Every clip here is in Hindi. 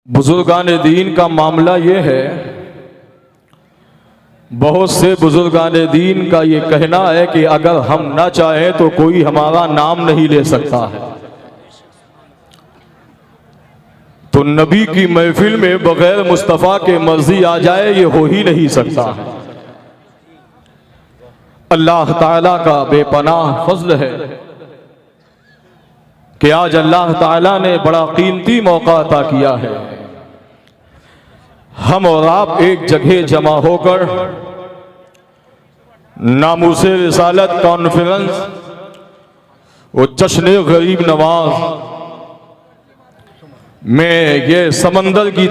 बुजुर्गान दीन का मामला ये है, बहुत से बुजुर्गान दीन का ये कहना है कि अगर हम ना चाहें तो कोई हमारा नाम नहीं ले सकता है। तो नबी की महफिल में बगैर मुस्तफ़ा के मर्जी आ जाए ये हो ही नहीं सकता है। अल्लाह ताला का बेपनाह फज़ल है कि आज अल्लाह ताला ने बड़ा कीमती मौका अता किया है। हम और आप एक जगह जमा होकर नामूसे रिसालत कॉन्फ्रेंस वो जश्न गरीब नवाज में ये समंदर की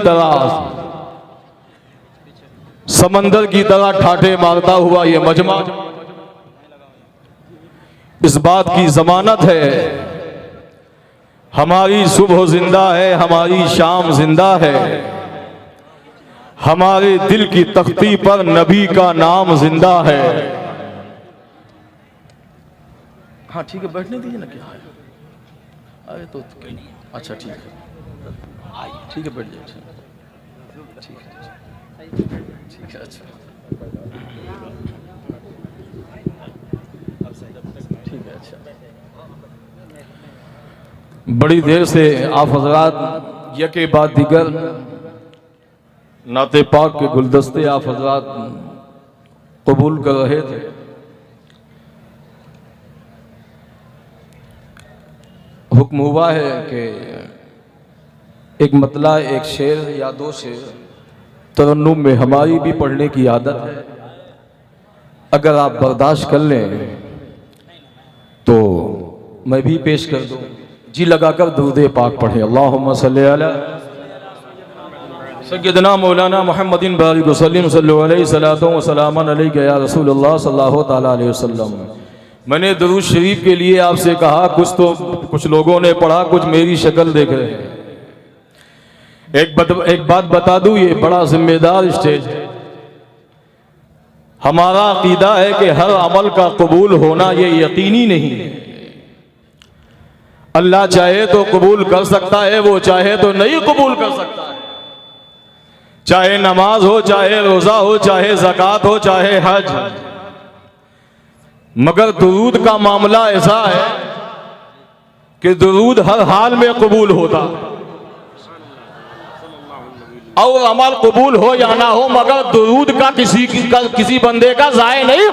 तरह ठाठे मारता हुआ ये मजमा इस बात की जमानत है हमारी सुबह जिंदा है, हमारी शाम जिंदा है, हमारे दिल की तख्ती पर नबी का नाम जिंदा है। हाँ ठीक है, बैठने दीजिए ना। क्या है? अरे तो अच्छा ठीक है, ठीक है, बैठ जाइए। ठीक है, ठीक है, अच्छा ठीक है, अच्छा। बड़ी देर से आप हजरात यके बाद दिगर नाते पाक के गुलदस्ते आप हजरात कबूल कर रहे थे। हुक्म हुआ है कि एक मतला, एक शेर या दो शेर तरन्नुम में हमारी भी पढ़ने की आदत है। अगर आप बर्दाश्त कर लें तो मैं भी पेश कर दूं। जी लगाकर दुरूद पाक पढ़े। अल्लाहुम्मा सल्ली अला सय्यदना मौलाना मुहम्मदिन बारिक वसल्लिम सल्लल्लाहु अलैहि सलातो व सलामन अलैका या रसूलुल्लाह सल्लल्लाहु तआला अलैहि वसल्लम। मैंने दुरूद शरीफ के लिए आपसे कहा, कुछ लोगों ने पढ़ा, कुछ मेरी शक्ल देख रहे हैं। एक बात बता दूं, ये बड़ा जिम्मेदार स्टेज है। हमारा अकीदा है कि हर अमल का कबूल होना ये यकीनी नहीं है। अल्लाह चाहे तो कबूल कर सकता है, वो चाहे तो नहीं कबूल कर सकता है। चाहे नमाज हो, चाहे रोजा हो, चाहे ज़कात हो, चाहे हज। मगर दुरूद का मामला ऐसा है कि दुरूद हर हाल में कबूल होता है। और अमल कबूल हो या ना हो, मगर दुरूद का किसी बंदे का ज़ाय नहीं हो।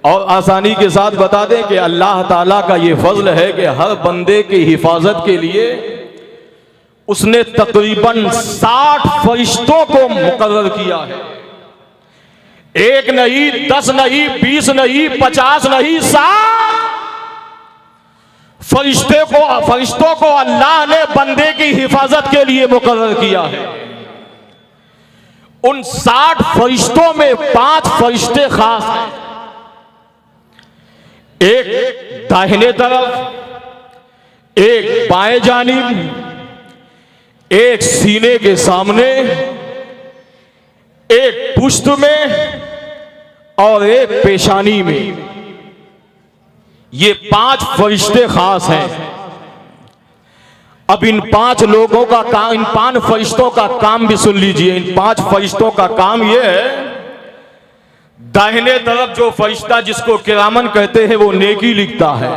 और आसानी के साथ बता दें कि अल्लाह ताला का ये फजल है कि हर बंदे की हिफाजत के लिए उसने तकरीबन 60 फरिश्तों को मुकर्रर किया है। एक नहीं, 10 नहीं, 20 नहीं, 50 नहीं, 60 फरिश्तों को अल्लाह ने बंदे की हिफाजत के लिए मुकर्रर किया है। उन 60 फरिश्तों में 5 फरिश्ते खास हैं। एक दाहिने तरफ, एक बाएं जानिब, एक सीने के सामने, एक पुश्त में और एक पेशानी में। ये 5 फरिश्ते खास हैं। अब इन 5 लोगों का काम, इन 5 फरिश्तों का काम भी सुन लीजिए। इन 5 फरिश्तों का काम ये है, दाहिने तरफ जो फरिश्ता जिसको किरामन कहते हैं वो नेकी लिखता है।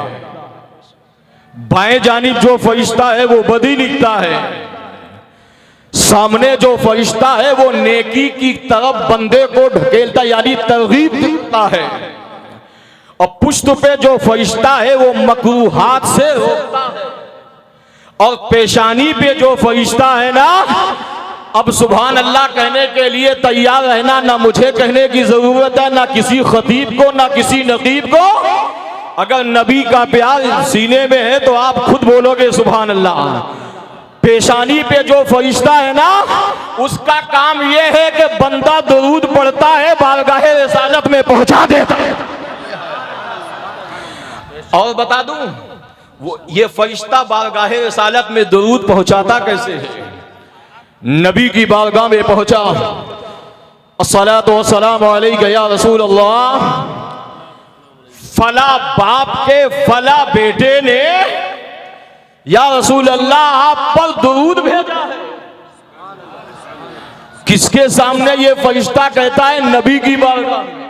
बाएं जानिब जो फरिश्ता है वो बदी लिखता है। सामने जो फरिश्ता है वो नेकी की तरफ बंदे को ढकेलता यानी तरगीब देता है। और पुश्त पे जो फरिश्ता है वो मकरूहात से रोकता है। और पेशानी पे जो फरिश्ता है ना, अब सुभान अल्लाह कहने के लिए तैयार रहना। ना मुझे कहने की जरूरत है, ना किसी खतीब को, ना किसी नकीब को। अगर नबी का प्यार सीने में है तो आप खुद बोलोगे सुभान अल्लाह। पेशानी पे जो फरिश्ता है ना, उसका काम यह है कि बंदा दुरूद पढ़ता है, बारगाहे रिसालत में पहुंचा देता है। और बता दूं, वो ये फरिश्ता बारगाहे रिसालत में दुरूद पहुंचाता कैसे है? नबी की बारगाह में पहुंचा, अस्सलातु वस्सलामु अलैका या रसूल अल्लाह। फला बाप के फला बेटे ने या रसूल अल्लाह आप पर दुरूद भेजा। किसके सामने ये फरिश्ता कहता है? नबी की बारगाह में।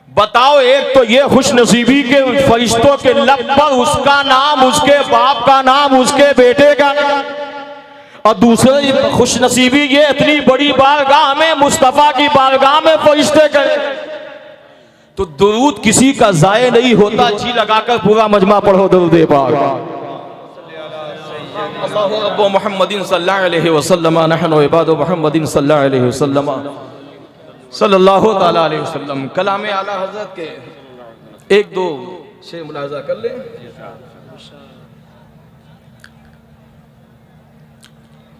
बताओ, एक तो ये खुशनसीबी के फरिश्तों के लब पर उसका नाम, उसके बाप का नाम, उसके बेटे का नाम, और दूसरी खुशनसीबी ये इतनी बड़ी बारगाह में, मुस्तफा की बारगाह में फरिश्ते कहे। तो दुरूद किसी का जाये नहीं होता। जी लगाकर पूरा मजमा पढ़ो दुरूद पाक। अल्लाहु रब्बु मुहम्मदिन सल्लल्लाहु अलैहि वसल्लम नहनु इबादु मुहम्मदिन सल्लल्लाहु अलैहि वसल्लम सल्लल्लाहु ताला अलैहि वसल्लम। कलाम आला हजरत के एक दो शेर मुलाजा कर ले।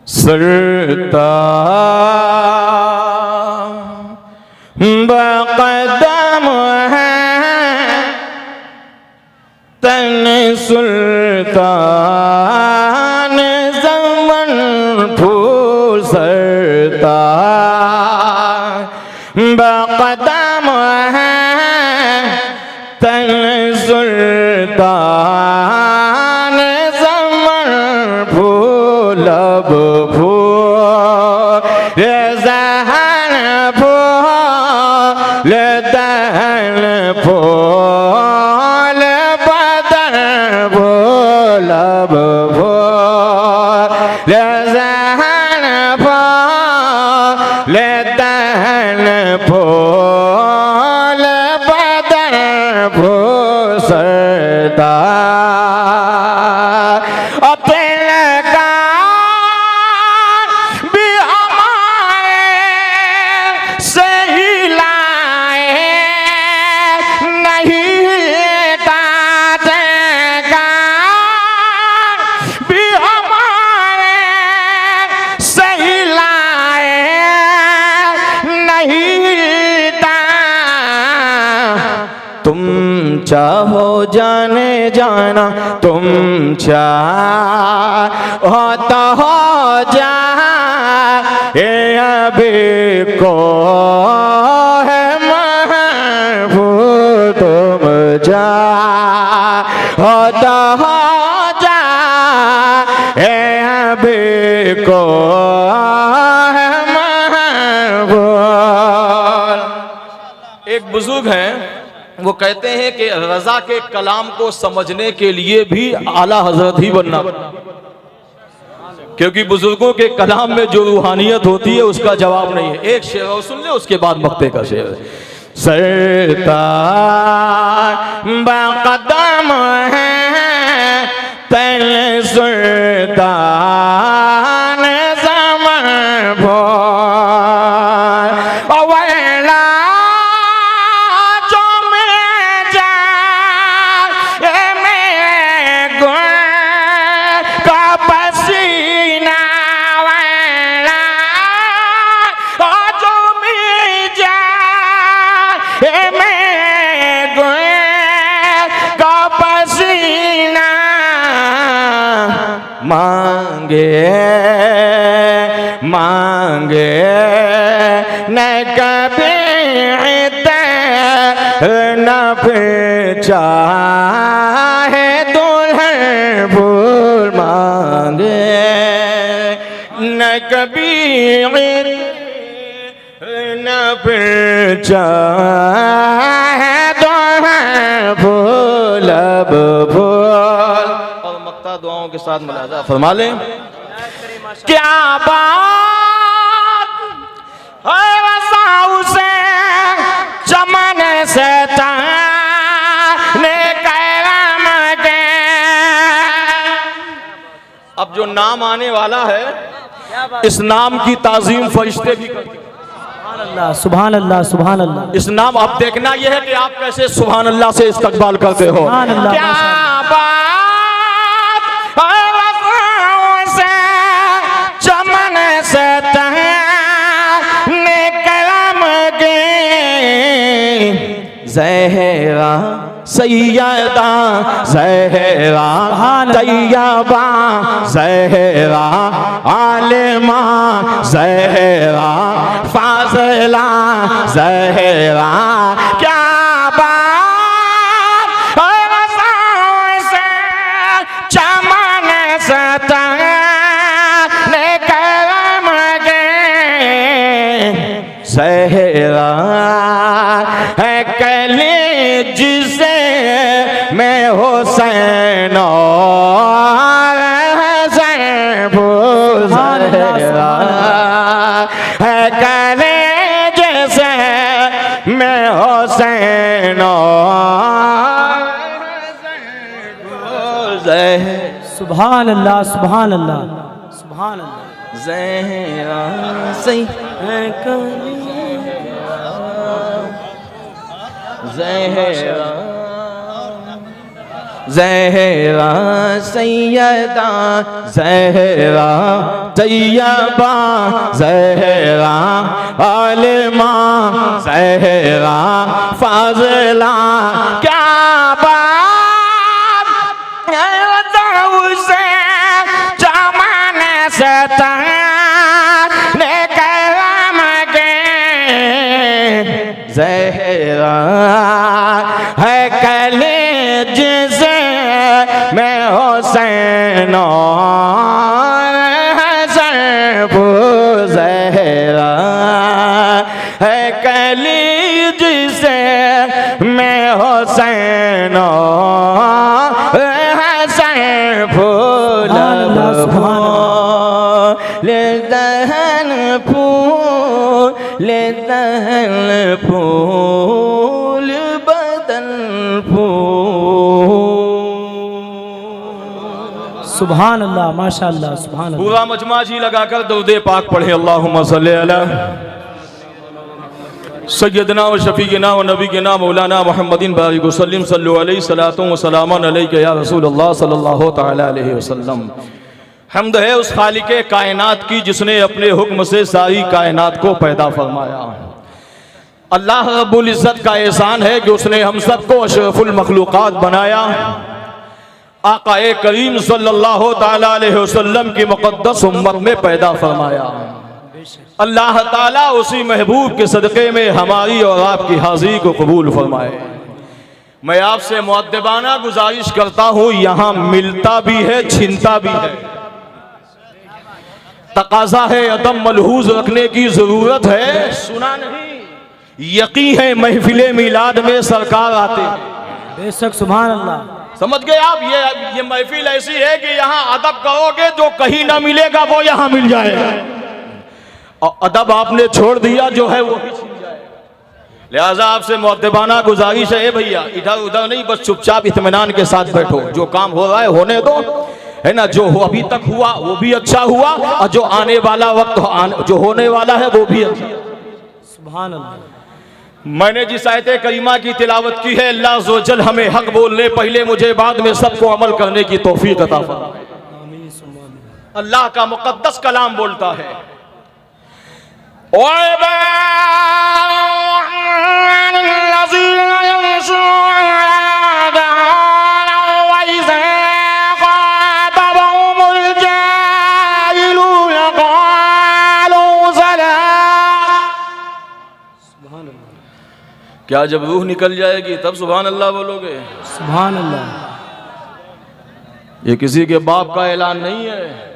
सरता बक़दम है तन सुल्तान ज़मन फूल सरता बक़दम है तन सुल्तान ज़मन फूल अब फूल ज़हन फूल दहन फूल बदन फूल अब फूल ज़हन फूल दहन फूल बदन फूल सरता तुम चाहो जाने जाना, तुम चाहो तो हो जा अभी को है महबूब। तुम चाहो तो हो जा अभी को है महबूब। एक बुजुर्ग हैं, वो कहते हैं कि रजा के कलाम को समझने के लिए भी आला हजरत ही बनना, क्योंकि बुजुर्गों के कलाम में जो रूहानियत होती है उसका जवाब नहीं है। एक शेर और सुन ले, उसके बाद मक्ते का शेर। सरता बक़दम है तन सुल्तान ज़मन फूल अवला मांगे मांगे न कभी न फिर चाहे दुल्हन फूल मांगे न कभी न फिर चाहे दुल्हन फूल अब फूल। और मक्ता दुआओं के साथ मुलाजा फरमा लें। क्या बात है रज़ा से चमन से ताने करम के। अब जो नाम आने वाला है, इस नाम की ताजीम फरिश्ते भी करते हैं। सुभान अल्लाह सुभान अल्लाह। इस नाम अब देखना यह है कि आप कैसे सुभान अल्लाह से इस्तकबाल करते हो। क्या बात से चमन से तहने करम के। ज़हरा सैयदा ज़हरा तैयबा ज़हरा आलिमा ज़हरा फाज़िला ज़हरा। क्या बात से चमन से तहने करम के। सहरा है कलेज से मैं हुसैन और हसन सहरा है कलेज से मैं हुसैन सुभान अल्लाह सुभान अल्लाह सुभान अल्लाह। ज़हरा सही है ज़हरा ज़हरा सैयदा ज़हरा तैयबा ज़हरा आलिमा ज़हरा फाज़िला क्या बात है उसे जमाने से ताने करम के ज़हरा है कलेज से मैं हुसैन और हसन ज़हरा है कलेज से मैं हुसैन और हसन ले दहन फूल बदन फूल। सुभान अल्लाह माशाअल्लाह सुभान अल्लाह। पूरा मजमा जी लगाकर दरूद पाक पढ़े अल्लाहुम्मा सल्ली अला सय्यदना व शफीना व नबीना मौलाना मुहम्मदिन बारिक वसल्लम सल्लल्लाहु अलैहि सलातु व सलामन अलैका या रसूलल्लाह सल्लल्लाहु तआला अलैहि वसल्लम। हम्द है उस खालिके कायनात की जिसने अपने हुक्म से सारी कायनात को पैदा फरमाया। अल्लाह रब्बुल इज़्ज़त का एहसान है कि उसने हम सबको अशरफुल मखलूक़ात बनाया। आक़ाए करीम सल्लल्लाहु तआला अलैहि वसल्लम की मुक़द्दस उम्मत में पैदा फरमाया। अल्लाह ताला उसी महबूब के सदक़े में हमारी और आपकी हाज़िरी को कबूल फरमाए। मैं आपसे मुअद्दबाना गुजारिश करता हूँ, यहाँ मिलता भी है छिनता भी है। तकाज़ा है अदम मलहूज रखने की जरूरत है। सुना नहीं, यकीन है महफिले मिलाद में सरकार आते हैं। बेशक सुभान अल्लाह। समझ गए आप? ये महफिल ऐसी है कि यहाँ अदब करोगे जो कहीं ना मिलेगा वो यहाँ मिल जाएगा, और अदब आपने छोड़ दिया जो है वो भी छिन जाएगा। लिहाजा आपसे मुअद्दबाना गुजारिश है भैया, इधर उधर नहीं, बस चुपचाप इत्मीनान के साथ बैठो। जो काम हो रहा है होने दो, है ना। जो हो अभी तक हुआ वो भी अच्छा हुआ, और जो आने वाला वक्त जो होने वाला है वो भी अच्छा। सुभान अल्लाह। मैंने जिस आयत करीमा की तिलावत की है, अल्लाह अज़्ज़ व जल हमें हक बोलने पहले मुझे बाद में सबको अमल करने की तौफीक अता फरमाए। अल्लाह का मुक़द्दस कलाम बोलता है, क्या जब रूह निकल जाएगी तब सुभान अल्लाह बोलोगे? सुभान अल्लाह। ये किसी के बाप का ऐलान नहीं है।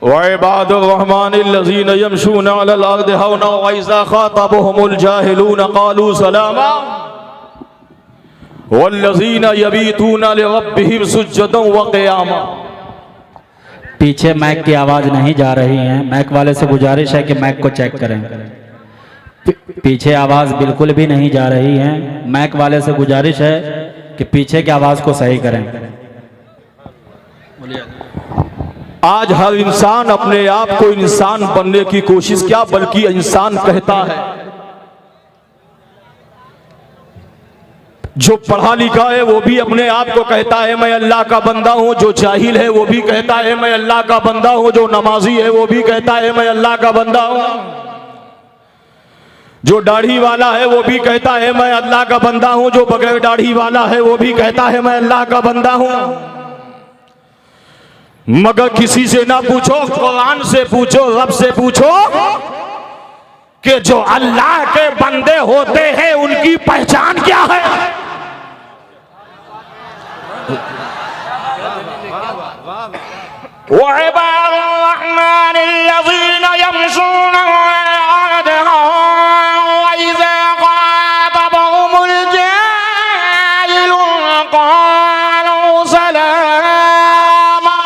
वइबादुर रहमानिल्लज़ीना यमशूना अलल अर्दि हौना व इज़ा ख़ातबहुमुल जाहिलूना क़ालू सलामा वल्लज़ीना यबीतूना लिरब्बिहिम सुज्जदन व क़ियामा। पीछे माइक की आवाज़ नहीं जा रही है, माइक वाले से गुजारिश है कि माइक को चेक करें। पीछे आवाज़ बिल्कुल भी नहीं जा रही है, माइक वाले से गुजारिश है कि पीछे की आवाज़ को सही करें। आज हर इंसान अपने आप को इंसान बनने की कोशिश क्या बल्कि इंसान कहता है। जो पढ़ा लिखा है वो भी अपने आप को कहता है मैं अल्लाह का बंदा हूं। जो जाहिल है वो भी कहता है मैं अल्लाह का बंदा हूं। जो नमाजी है वो भी कहता है मैं अल्लाह का बंदा हूं। जो दाढ़ी वाला है वो भी कहता है मैं अल्लाह का बंदा हूं। जो बगैर दाढ़ी वाला है वो भी कहता है मैं अल्लाह का बंदा हूं। मगर किसी से ना पूछो, कुरान से पूछो, रब से पूछो कि जो अल्लाह के बंदे होते हैं उनकी पहचान क्या है। वइबादुर्रहमानिल्लज़ीना यमशूना अलल अर्दि वइज़ा ख़ातबहुमुल जाहिलून क़ालू सलामा।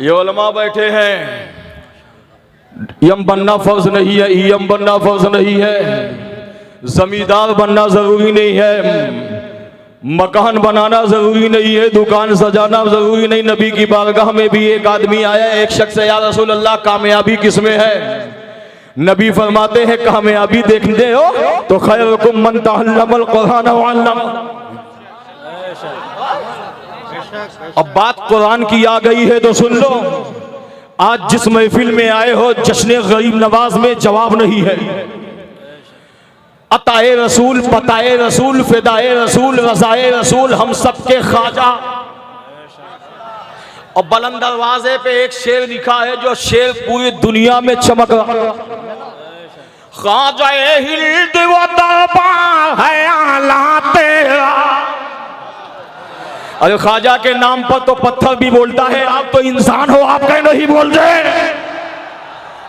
ये उलमा बैठे हैं, यम बनना फर्ज नहीं है, यम बनना फर्ज नहीं है, जमींदार बनना जरूरी नहीं है, मकान बनाना जरूरी नहीं है, दुकान सजाना जरूरी नहीं। नबी की बारगाह में भी एक आदमी आया, एक शख्स, या रसूल अल्लाह कामयाबी किसमें है? नबी फरमाते हैं कामयाबी देखते हो तो खैरुकुम मन तअल्लमल कुरान व अल्लम। अब बात कुरान की आ गई है तो सुन लो। आज जिस महफिल में आए हो जश्न गरीब नवाज में जवाब नहीं है। अताए रसूल, पताए रसूल, फिदाए रसूल, रज़ाए रसूल, हम सबके ख्वाजा। और बुलंद दरवाजे पे एक शेर लिखा है जो शेर पूरी दुनिया में चमक रहा। ख्वाजा हिल्द व दरबार है आला तेरा। अरे ख्वाजा के नाम पर तो पत्थर भी बोलता है, आप तो इंसान हो, आप कहीं नहीं बोल रहे।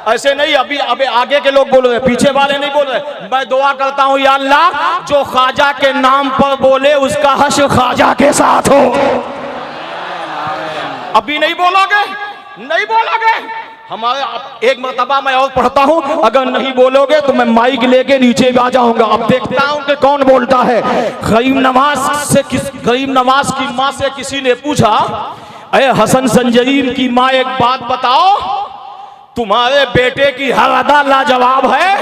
ऐसे नहीं, अभी आगे के लोग बोल रहे, पीछे वाले नहीं बोल रहे। मैं दुआ करता हूं या अल्लाह जो ख्वाजा के नाम पर बोले उसका हश्र ख्वाजा के साथ हो। अभी नहीं बोलोगे, नहीं बोलोगे। हमारे एक मर्तबा मैं और पढ़ता हूं, अगर नहीं बोलोगे तो मैं माइक लेके नीचे भी आ जाऊंगा। अब देखता हूं कि कौन बोलता है। गरीब नवाज की माँ से किसी ने पूछा, अरे हसन संजरीम की माँ एक बात बताओ, तुम्हारे बेटे की हर अदा लाजवाब है,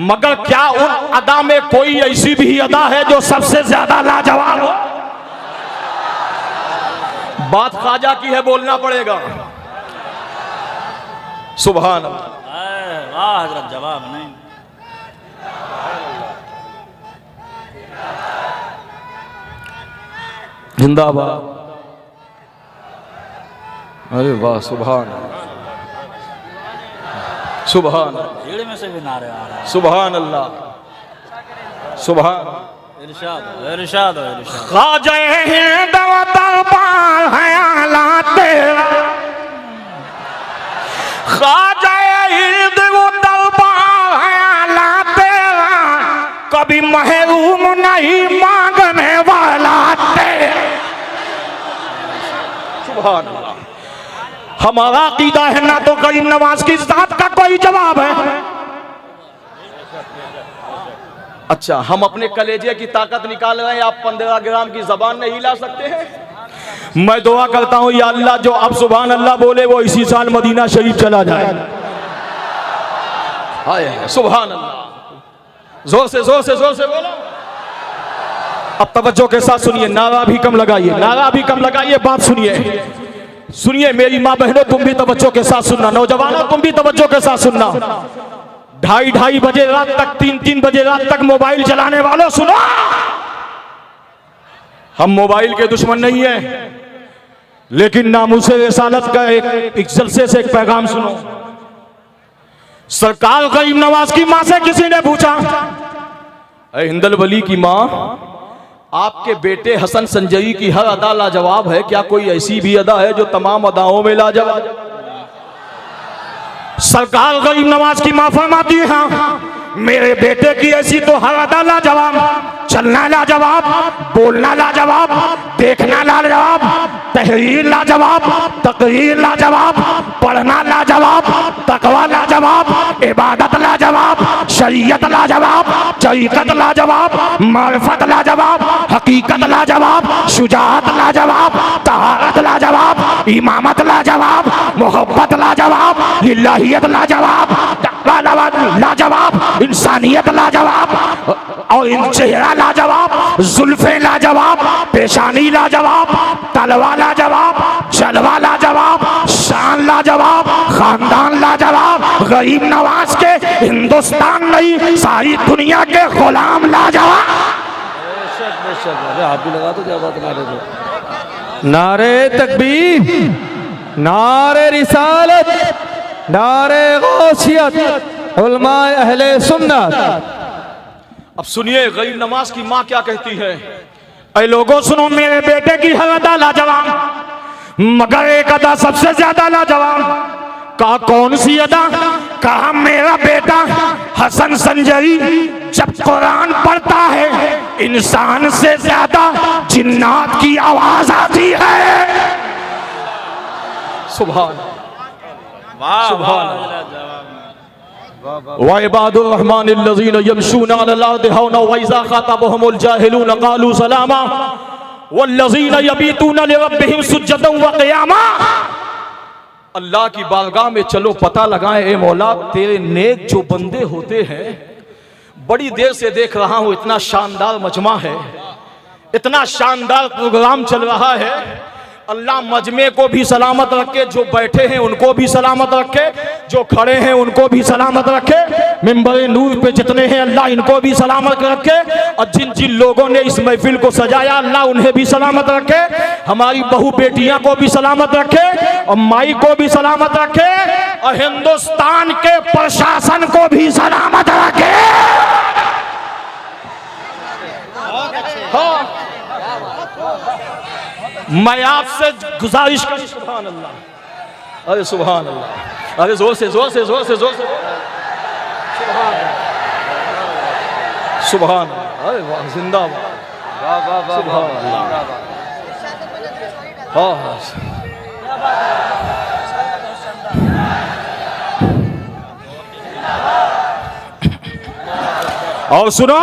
मगर क्या उन अदा में कोई ऐसी भी अदा है जो सबसे ज्यादा लाजवाब हो? बात ख्वाजा की है, बोलना पड़ेगा। सुभान अल्लाह। वाह हजरत, जवाब नहीं। जिंदाबाद। अरे वाह, सुभान सुभान, भीड़ में से भी नारे आ रहे हैं। सुभान अल्लाह, सुभान। इरशाद इरशाद इरशाद। ख्वाजा हिंद व दरबार है आला तेरा। ख्वाजा हिंद व दरबार है आला तेरा, कभी महरूम नहीं मांगने वाला तेरा। सुभान अल्लाह। हमारा अकीदा है ना तो गरीब नवाज की जात का कोई जवाब है। अच्छा, हम अपने कलेजे की ताकत निकाल रहे हैं, आप 15 ग्राम की जबान नहीं ला सकते हैं। मैं दुआ करता हूं या अल्लाह जो अब सुभान अल्लाह बोले वो इसी साल मदीना शरीफ चला जाए। हाय सुभान अल्लाह। जोर से जोर से जोर से बोलो। अब तवज्जो के साथ सुनिए, नारा भी कम लगाइए, नारा भी कम लगाइए, बात सुनिए। सुनिए मेरी माँ बहनों, तुम भी तवज्जो के साथ सुनना, नौजवानों तुम भी तवज्जो के साथ सुनना। 2:30 बजे रात तक, 3 बजे रात तक मोबाइल चलाने वालों सुनो, हम मोबाइल के दुश्मन नहीं है, लेकिन नामूसे रिसालत का एक जलसे से एक पैगाम सुनो। सरकार गरीब नवाज की माँ से किसी ने पूछा, अरे हिंदल वली की माँ, आपके बेटे हसन संजरी की हर अदा लाजवाब है, क्या कोई ऐसी भी अदा है जो तमाम अदाओं में लाजवाब? सरकार गरीब नवाज की मां फरमाती है, हाँ मेरे बेटे की ऐसी तो हर अदा लाजवाब, चलना लाजवाब, बोलना लाजवाब, देखना लाजवाब, तहरीर लाजवाब, तकरीर लाजवाब, पढ़ना लाजवाब, तकवा लाजवाब, इबादत लाजवाब, शरीयत लाजवाब, तरीकत लाजवाब, मारिफत लाजवाब, हकीकत लाजवाब, शुजाअत लाजवाब, तहारत लाजवाब, इमामत लाजवाब, मोहब्बत लाजवाब, लिल्लाहियत लाजवाब, लाजवाब, इंसानियत लाजवाब, और इन चेहरा लाजवाब, जुल्फे लाजवाब, पेशानी लाजवाब, तलवा लाजवाब, जलवा लाजवाब, शान लाजवाब, खानदान लाजवाब। गरीब नवाज के हिंदुस्तान नहीं सारी दुनिया के गुलाम लाजवाब। आप भी लगा दो, क्या बात नारे दो। नारे तकबीर, नारे रिसालत, नारे गौसियत, उलमाए अहले सुन्नत। अब सुनिए गरीब नवाज की माँ क्या कहती है। ऐ लोगों सुनो, मेरे बेटे की हर अदा लाजवाब, मगर एक अदा सबसे ज्यादा लाजवाब। कहा कौन सी अदा? कहा मेरा बेटा हसन संजरी जब कुरान पढ़ता है इंसान से ज्यादा जिन्नात की आवाज आती है। सुभान सुभान। वइबादुर रहमानिल्लज़ीना यमशूना अलल अर्दि हौना व इज़ा ख़ातबहुमुल जाहिलूना क़ालू सलामा वल्लज़ीना यबीतूना लिरब्बिहिम सुज्जदन व क़ियामा। अल्लाह की बारगाह में चलो पता लगाएं, ए मौला तेरे नेक जो बंदे होते हैं, बड़ी देर से देख रहा हूं, इतना शानदार मजमा है, इतना शानदार प्रोग्राम चल रहा है। अल्लाह मजमे को भी सलामत रखे, जो बैठे हैं उनको भी सलामत रखे, जो खड़े हैं उनको भी सलामत रखे, मिंबर नूर पे जितने हैं अल्लाह इनको भी सलामत रखे, और जिन जिन लोगों ने इस महफिल को सजाया अल्लाह उन्हें भी सलामत रखे, हमारी बहू बेटियां को भी सलामत रखे, और माई को भी सलामत रखे, और हिंदुस्तान के प्रशासन को भी सलामत रखे। हाँ, मैं आपसे गुजारिश कर, सुभान अल्लाह, अरे सुभान अल्लाह, अरे जोर से जोर से जोर से जोर से, सुभान सुभान, अरे वाह, जिंदाबाद, सुभान अल्लाह, हाँ हाँ। और सुनो,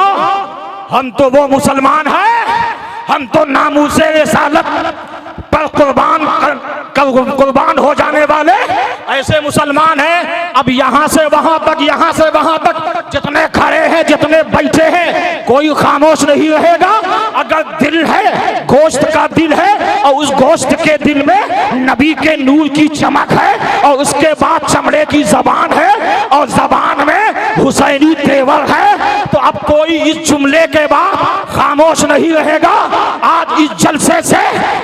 हम तो वो मुसलमान हैं, हम तो नामूसे रिसालत पर कुर्बान हो जाने वाले ऐसे मुसलमान हैं। अब यहाँ से वहां तक, यहाँ से वहां तक जितने खड़े हैं, जितने बैठे हैं, कोई खामोश नहीं रहेगा। अगर दिल है, गोश्त का दिल है, और उस गोश्त के दिल में नबी के नूर की चमक है, और उसके बाद चमड़े की जबान है, और जबान में हुसैनी तेवर है, तो अब कोई इस जुमले के बाद खामोश नहीं रहेगा। आज इस जलसे से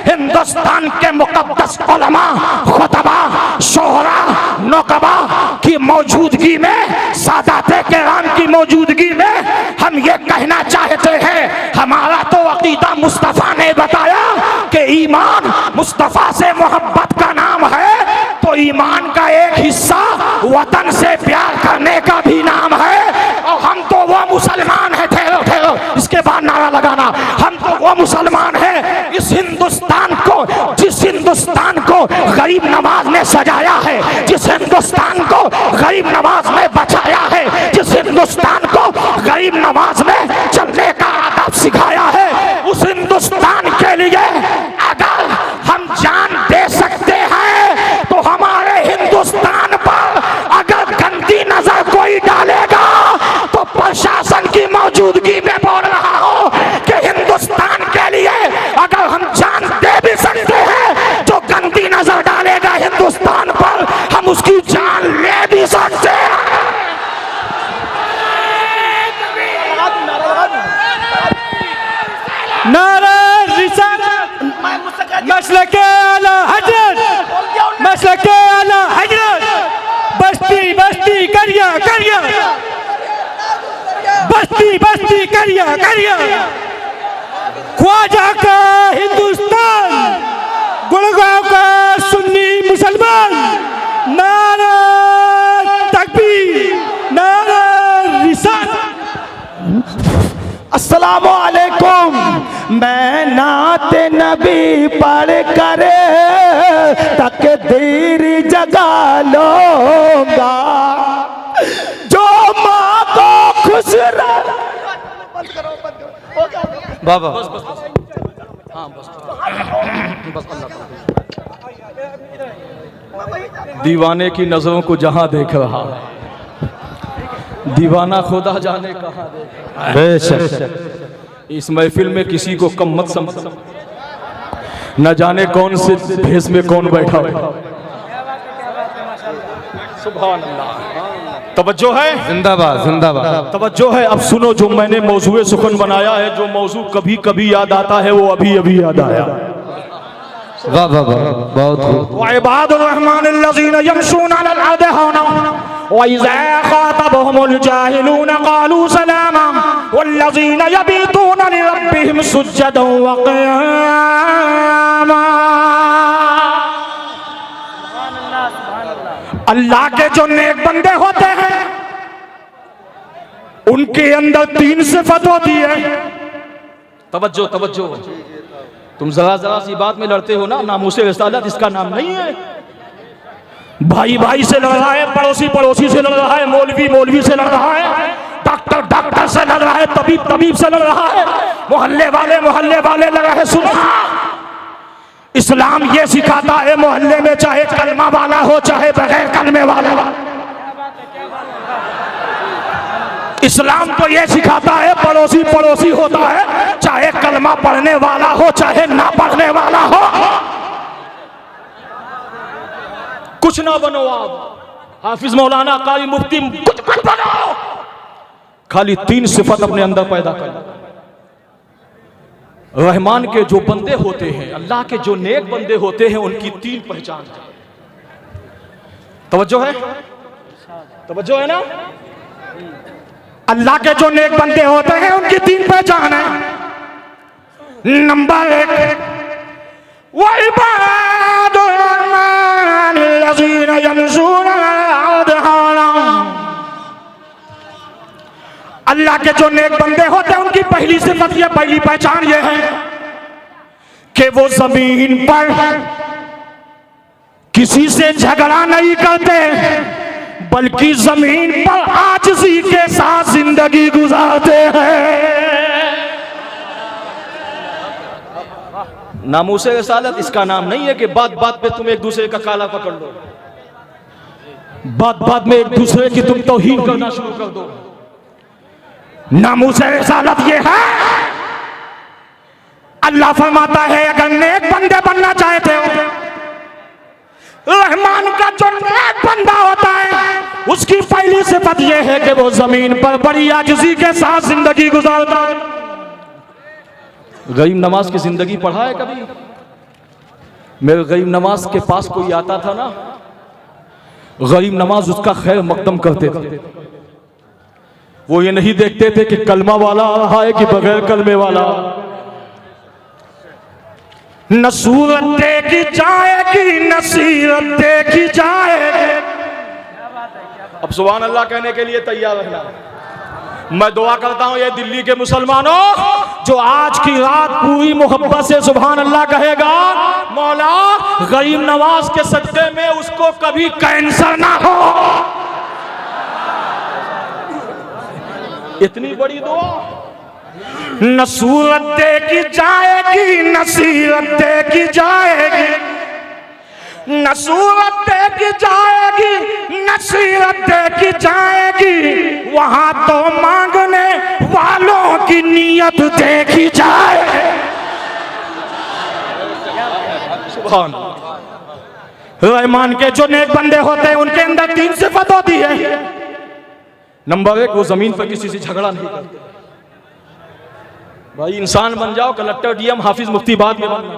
हिंदुस्तान के मुकद्दस उलमा, खुतबा, शोहरा, नौकबा की मौजूदगी में, सादाते किराम की मौजूदगी में हम ये कहना चाहते हैं, हमारा तो अकीदा मुस्तफा ने बताया कि ईमान मुस्तफा से मोहब्बत का नाम है, तो ईमान का एक हिस्सा वतन से प्यार करने का भी नाम है। और हम तो वो मुसलमान हैं, ठहरो ठहरो, इसके बाद नारा लगाना, हम तो वो मुसलमान हैं, इस हिंदुस्तान को, जिस हिंदुस्तान को गरीब नवाज ने सजाया है, जिस हिंदुस्तान को गरीब नवाज ने बचाया है, जिस हिंदुस्तान को गरीब नवाज ने चलने का आदब सिखाया है, उस हिंदुस्तान के लिए अगर हम जान दे सकते हैं, तो हमारे हिंदुस्तान पर अगर गंदी नजर कोई डालेगा, तो प्रशासन की मौजूदगी में बोल रहा हूं कि हिंदुस्तान के लिए अगर हम जान दे भी सकते हैं, जो गंदी नजर डालेगा हिंदुस्तान पर, हम उसकी जान ले भी सकते हैं। नारा रिसालत, मसलके आला हजरत, मसलके आला हजरत, बस्ती बस्ती करिया करिया, बस्ती बस्ती करिया करिया, ख्वाजा का हिंदुस्तान, गुड़गांव का सुन्नी मुसलमान, नारा तकबीर, नारा रिसालत। अस्सलामु अलैकुम। मैं नाते नबी पढ़ कर तकदीर जगा लूंगा, जो माँ को खुश बाबा दीवाने की नजरों को जहां देख रहा है, दीवाना खुदा जाने कहां देख रहा है। बेशक इस महफिल में किसी को कम मत समझ, न जाने कौन से भेष में कौन बैठा है। सुभान अल्लाह। तवज्जो है, जिंदाबाद जिंदाबाद। तवज्जो है। अब सुनो, जो मैंने मौजूए सुखन बनाया है, जो मौजू कभी कभी याद आता है, वो अभी अभी याद आया। वाह वाह वाह, बहुत खूब। वइबादुर रहमानिल्लज़ीना यमशूना अलल अर्दि हौना वइज़ा ख़ातबहुमुल जाहिलूना क़ालू सलामा वल्लज़ीना यबीतूना लिरब्बिहिम सुज्जदन व क़ियामा। अल्लाह के जो नेक बंदे होते हैं उनके अंदर 3 सिफत होती है। तवज्जो तवज्जो, तुम जरा सी बात में लड़ते हो ना, नामूसे रिसालत इसका नाम नहीं है। भाई भाई से लड़ रहा है, पड़ोसी पड़ोसी से लड़ रहा है, मौलवी मौलवी से लड़ रहा है, डॉक्टर डॉक्टर से लड़ रहा है, तबीब तबीब से लड़ रहा है, मोहल्ले वाले लड़ रहे हैं। सुनो, इस्लाम ये सिखाता है मोहल्ले में चाहे कलमा वाला हो चाहे बगैर कलमे वाला हो, इस्लाम तो ये सिखाता है पड़ोसी पड़ोसी होता है चाहे कलमा पढ़ने वाला हो चाहे ना पढ़ने वाला हो। कुछ ना बनो आप हाफिज मौलाना कारी मुफ्ती, कुछ मत बनो, खाली 3 सिफत अपने अंदर पैदा कर। रहमान के जो बंदे होते हैं, अल्लाह के जो नेक बंदे होते हैं, उनकी 3 पहचान है। तवज्जो है, तवज्जो है ना। अल्लाह के जो नेक बंदे होते हैं उनकी 3 पहचान है। नंबर 1, वइबादुर रहमानिल्लज़ीना यमशूना अलल अर्दि हौना। अल्लाह के जो नेक बंदे होते हैं उनकी पहली सिफत ये, पहली पहचान ये है कि वो जमीन पर किसी से झगड़ा नहीं करते बल्कि जमीन पर आजिज़ी के साथ जिंदगी गुजारते हैं। नामूसे रिसालत इसका नाम नहीं है कि बात बात पे तुम एक दूसरे का काला पकड़ लो, बात बात में एक दूसरे की तुम तौहीन करना शुरू कर दो। नामूसे रिसालत ये है, अल्लाह फरमाता है अगर नेक बंदे बनना चाहते हो, रहमान का जो नेक बंदा होता है उसकी पहली सिफत यह है कि वो जमीन पर बड़ी आजिज़ी के साथ जिंदगी गुजारता है। गरीब नवाज की जिंदगी पढ़ा है कभी? मेरे गरीब नवाज के पास कोई आता था ना, गरीब नवाज उसका खैर मकदम करते थे। वो ये नहीं देखते थे कि कलमा वाला आ रहा है कि बगैर कलमे वाला। नसूरत देखी जाएगी, नसीरत देखी जाएगी। अब सुभान अल्लाह कहने के लिए तैयार रहना। मैं दुआ करता हूं ये दिल्ली के मुसलमानों, जो आज की रात पूरी मोहब्बत से सुभान अल्लाह कहेगा, मौला गरीब नवाज के सजदे में उसको कभी कैंसर ना हो। इतनी बड़ी दुआ। नसूरत देखी जाएगी, नसीरत देखी जाएगी, नसूरत देखी जाएगी, नसीरत देखी जाएगी, वहां तो मांगने वालों की नीयत देखी जाए। सुभान। रहमान के जो नेक बंदे होते हैं उनके अंदर 3 सिफत होती है। नंबर 1, वो जमीन पर किसी से झगड़ा नहीं करते। भाई इंसान बन जाओ, कलेक्टर डीएम हाफिज मुफ्ती बाद में बनना।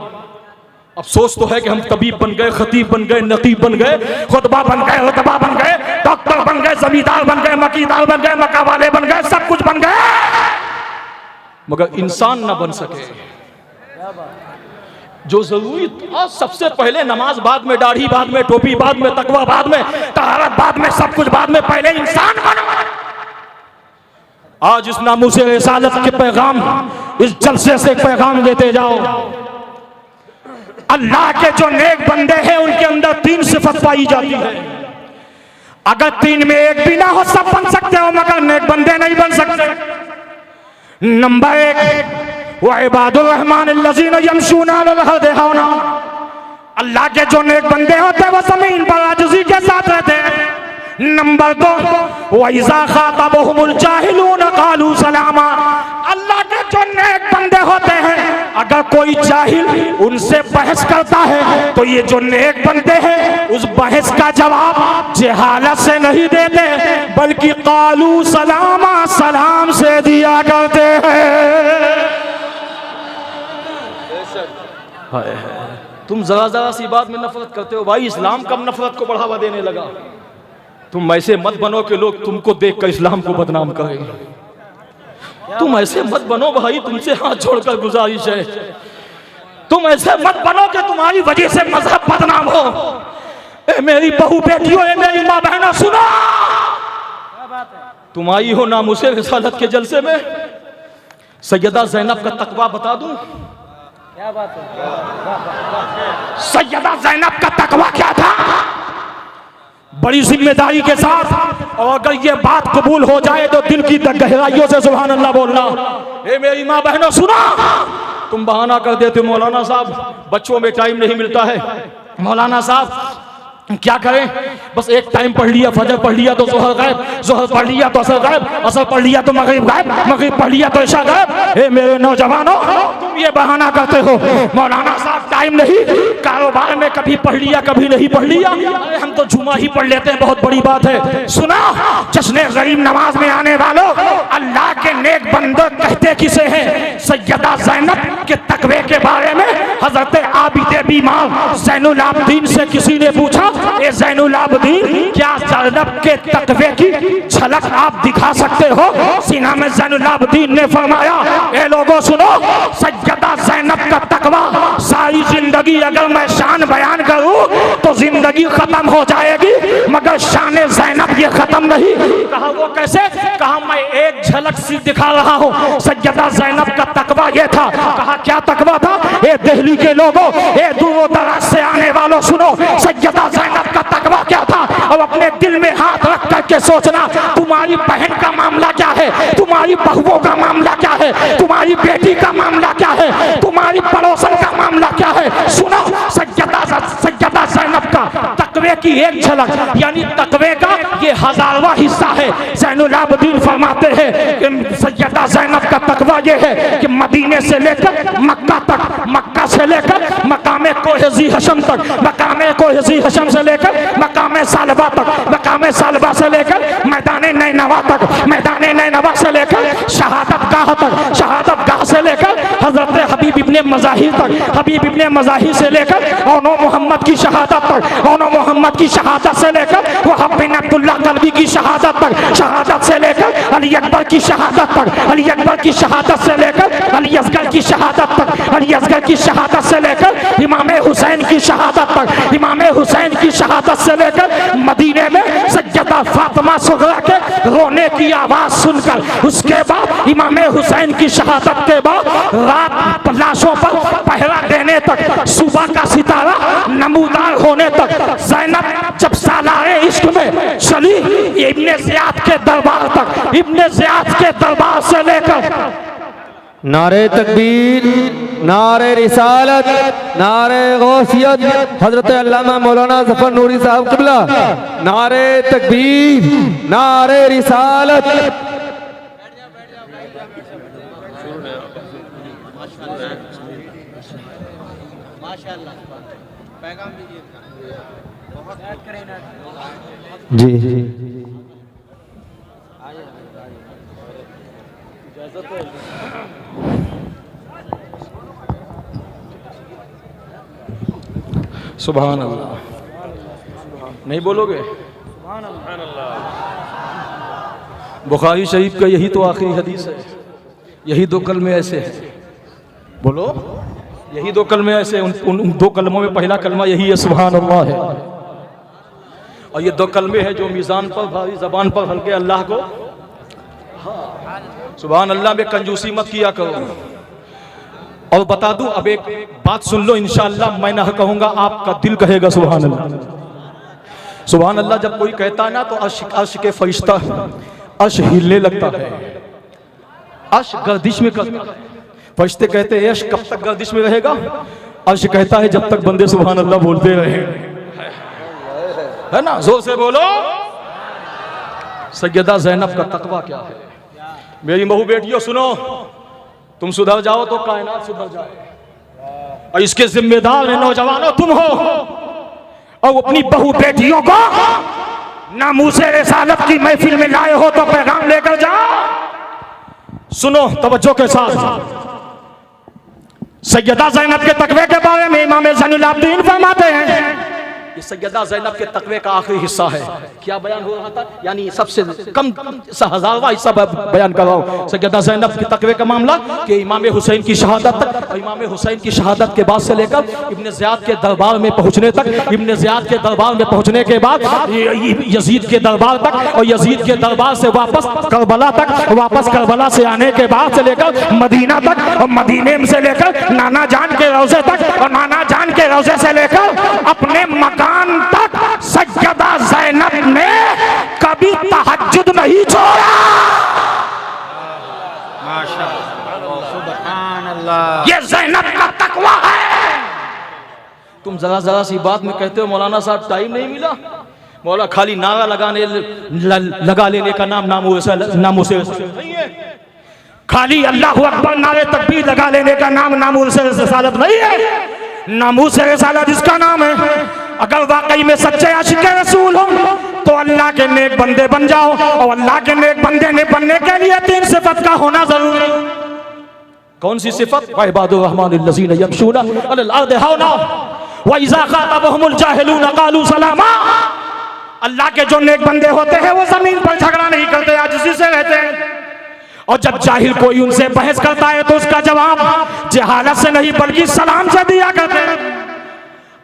अफसोस तो है कि हम तबीब बन गए, खतीब बन गए, नकीब बन गए, खुतबा बन गए, रुतबा बन गए, डॉक्टर बन गए, जमींदार बन गए, मकीदार बन गए, मक्का वाले बन गए, सब कुछ बन गए, मगर इंसान ना बन सके। जो जरूरी था सबसे पहले नमाज, बाद में दाढ़ी, बाद में टोपी, बाद में तकवा, बाद में तहारत, बाद में सब कुछ, बाद में पहले इंसान बनो। आज इस नामूसे रिसालत के पैगाम, इस जलसे से पैगाम देते जाओ। अल्लाह के जो नेक बंदे हैं उनके अंदर 3 सिफत पाई जाती है। अगर 3 में एक भी ना हो, सब बन सकते हो, मगर नेक बंदे नहीं बन सकते। नंबर 1, वइबादुर रहमानिल्लज़ीना यमशूना अलल अर्दि हौना। अल्लाह के जो नेक बंदे होते हैं वो जमीन पर आजिज़ी के साथ रहते हैं। नंबर 2, वइज़ा ख़ातबहुमुल जाहिलूना क़ालू सलामा। अल्लाह के जो नेक बंदे होते हैं, अगर कोई जाहिल उनसे बहस करता है तो ये जो नेक बंदे हैं उस बहस का जवाब जहालत से नहीं देते, बल्कि क़ालू सलामा, सलाम से दिया करते हैं। तुम जरा जरा सी बात में नफरत करते हो भाई। इस्लाम कब नफरत को बढ़ावा देने लगा? तुम ऐसे मत बनो कि लोग तुमको देखकर इस्लाम को बदनाम करें। तुम ऐसे मत बनो भाई, तुमसे हाथ जोड़कर गुजारिश है, तुम ऐसे मत बनो कि तुम्हारी वजह से मजहब बदनाम हो। ए मेरी बहू बेटियों, ए मेरी माँ बहनों, सुनो, तुम आई हो नामुसे रिसालत के जलसे में। सैयदा ज़ैनब का तकवा बता दूं? क्या बात है? सैयदा ज़ैनब का तकवा क्या था? बड़ी जिम्मेदारी के साथ, और अगर ये बात कबूल हो जाए तो दिल की गहराइयों से सुभान अल्लाह बोलना। ए मेरी माँ बहनों सुनो, तुम बहाना कर देते मौलाना साहब बच्चों में टाइम नहीं मिलता है। मौलाना साहब क्या करें, बस एक टाइम पढ़ लिया, फजर पढ़ लिया तो जोहर गायब, जोहर पढ़ लिया तो असर गायब, असर पढ़ लिया तो मगरिब गायब, मगरिब पढ़ लिया तो इशा गायब। ए मेरे नौजवानों, तुम ये बहाना करते हो मौलाना साहब टाइम नहीं, कारोबार में कभी पढ़ लिया कभी नहीं पढ़ लिया। अरे हम तो जुमा ही पढ़ लेते हैं, बहुत बड़ी बात है। सुना, जश्न गरीब नमाज में आने वालों, अल्लाह के नेक बंदे कहते किसे हैं? सैयदा ज़ैनब के तकवे के बारे में हजरत आबिद बीमार ज़ैनुल आबिदीन से किसी ने पूछा, ए ज़ैनुल आबिदीन, क्या ज़ैनब के तकवे की झलक आप दिखा सकते हो? सीना में ज़ैनुल आबिदीन ने फरमाया, ए लोगों सुनो, सैयदा ज़ैनब का तकवा सारी जिंदगी अगर मैं शान बयान करूं तो जिंदगी खत्म हो जाएगी, मगर शान ज़ैनब ये खत्म नहीं। कहा वो कैसे? कहा मैं एक झलक सी दिखा रहा हूं। सैयदा ज़ैनब का तकवा ये था। कहा क्या तकवा था? ए दिल्ली के लोगों, ए दूर दराज से आने वालों सुनो, सैयदा ज़ैनब का तकवा क्या था? अब अपने दिल में हाथ रख करके सोचना, तुम्हारी बहन का मामला क्या है, तुम्हारी बहुओं का मामला क्या है, तुम्हारी बेटी का मामला क्या है, तुम्हारी पड़ोसन का मामला क्या है। सुनो, सैयदा ज़ैनब का तकवे की एक झलक, यानी तकवे का ये 1000वां हिस्सा है। ज़ैनुल आबिदीन फरमाते हैं कि सैयदा ज़ैनब का तकवा ये है कि मदीने से लेकर मक्का तक, मक्का से लेकर मकामे कोहेज़ी हशम तक, मकामे कोहेज़ी हशम से लेकर मकामे सालबा तक, मकामे सालबा से लेकर मैदाने नैनवा तक, मैदाने नैनवा से लेकर शहादत गाह तक, शहादत गाह से लेकर हजरत हबीब इब्ने मज़ाहिर तक, हबीब इब्ने मज़ाहिर से लेकर औनो मोहम्मद की शहादत तक, औनो मोहम्मद की शहादत से लेकर वहाब बिन अब्दुल्लाह कल्बी की शहादत तक, शहादत से लेकर अली अकबर की शहादत तक, अली अकबर की शहादत से लेकर अली असगर की शहादत तक, अली असगर की शहादत से लेकर इमाम हुसैन की शहादत तक, इमाम हुसैन की शहादत से लेकर मदीने में सैयदा फातिमा सुगरा के रोने की आवाज सुनकर, उसके बाद इमाम हुसैन की शहादत के बाद रात लाशों पर पहरा देने तक, सुबह का सितारा नमूदार होने तक, ज़ैनब जब सालारे इश्क में चली इब्ने ज़ियाद के दरबार तक, इब्ने ज़ियाद के दरबार से लेकर नारे तकबीर, नारे रिसालत, नारे गौसियत, हजरत अल्लामा मौलाना ज़फ़र नूरी साहब क़िबला, नारे तकबीर, नारे रिसालत। जी सुभान अल्लाह। नहीं बोलोगे? बुखारी शरीफ का यही तो आखिरी हदीस है, यही दो कलमे ऐसे हैं। बोलो, यही दो कलमे ऐसे, उन दो कलमों में पहला कलमा यही है, सुभान अल्लाह है। और ये दो कलमे हैं जो मीज़ान पर भारी, ज़बान पर हल्के अल्लाह को। हाँ, सुभान अल्लाह में कंजूसी मत किया करो। और बता दूं, अब एक बात सुन लो, इंशाअल्लाह मैं ना कहूंगा, आपका दिल कहेगा सुभान अल्लाह। सुभान अल्लाह जब कोई कहता है ना तो अर्श के फरिश्ता अर्श हिलने लगता है, अर्श गर्दिश में करता है। फरिश्ते कहते हैं अर्श कब तक गर्दिश में रहेगा? अर्श कहता है जब तक बंदे सुभान अल्लाह बोलते रहे, है ना? जोर से बोलो। सैयदा ज़ैनब का तकवा क्या है? मेरी बहू बेटियों सुनो, तुम सुधर जाओ तो कायनात सुधर जाए, और इसके जिम्मेदार नौजवानों तुम हो। और अपनी बहू बेटियों को नामूसे रिसालत की महफिल में लाए हो तो पैगाम लेकर जाओ। सुनो तवज्जो के साथ, सैयदा ज़ैनब के तकवे के बारे में इमाम ज़ैनुल आबिदीन फरमाते हैं, ये सैयदा ज़ैनब के तकवे का आखिरी हिस्सा है। क्या बयान हो रहा था, यानी सबसे कम 1000वां हिस्सा बयान कर रहा हूँ। सैयदा ज़ैनब के तकवे का मामला कि इमाम हुसैन की शहादत तक, और इमाम हुसैन की शहादत के बाद से लेकर इब्न ज़ियाद के दरबार में पहुँचने तक, इब्न ज़ियाद के दरबार में पहुँचने के बाद यजीद के दरबार तक, और यजीद के दरबार से वापस करबला तक, वापस करबला से आने के बाद से लेकर मदीना तक, और मदीने से लेकर नाना जान के रोज़े तक, और नाना जान के रोज़े से लेकर अपने मकान तक सैयदा ज़ैनब ने कभी तहज्जुद नहीं छोड़ा। माशाअल्लाह, सुभान अल्लाह, ये ज़ैनब का तकवा है। तुम जरा जरा सी बात में कहते हो मौलाना साहब टाइम नहीं मिला। मौला खाली नारा लगा लेने का नामों से नहीं है, खाली अल्लाहु अकबर नारे तकबीर लगा लेने का नामों से रिसालत नहीं है। नामूस रिसालत इसका नाम है। अगर वाकई में सच्चे आशिक रसूल हो तो अल्लाह के नेक बंदे बन जाओ, और अल्लाह के नेक बंदे ने बनने के लिए 3 सिफत का होना जरूरी है। कौन सी सिफत? वइबादुर रहमानिल्लज़ीना यमशूना अलल अर्दि हौना व इज़ा ख़ातबहुमुल जाहिलूना क़ालू सलामा। अल्लाह के जो नेक बंदे होते हैं वो जमीन पर झगड़ा नहीं करते, आजिज़ी से रहते हैं। और जब जाहिल कोई उनसे बहस करता है तो उसका जवाब जहालत से नहीं बल्कि सलाम से दिया करते हैं।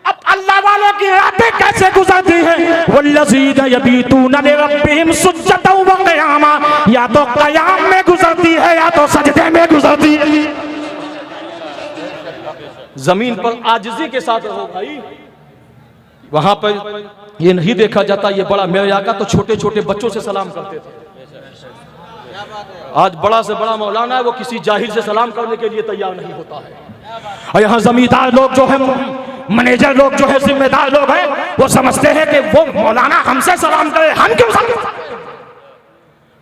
अब अल्लाह वालों की रातें कैसे गुजरती हैं? वल्लज़ीना यबीतूना लिरब्बिहिम सुज्जदन व क़ियामा, या तो क़याम में गुजरती है या तो सजदे में गुजरती है। जमीन पर आजिज़ी के साथ रहो भाई। वहां पर ये नहीं देखा जाता ये बड़ा, मेरे आका तो छोटे छोटे बच्चों से सलाम करते थे। आज बड़ा से बड़ा मौलाना है वो किसी जाहिल से सलाम करने के लिए तैयार नहीं होता है। और यहाँ जमींदार लोग जो है, मैनेजर लोग जो है, जिम्मेदार लोग हैं, वो समझते हैं कि वो मौलाना हमसे सलाम करे, हम क्यों सलाम?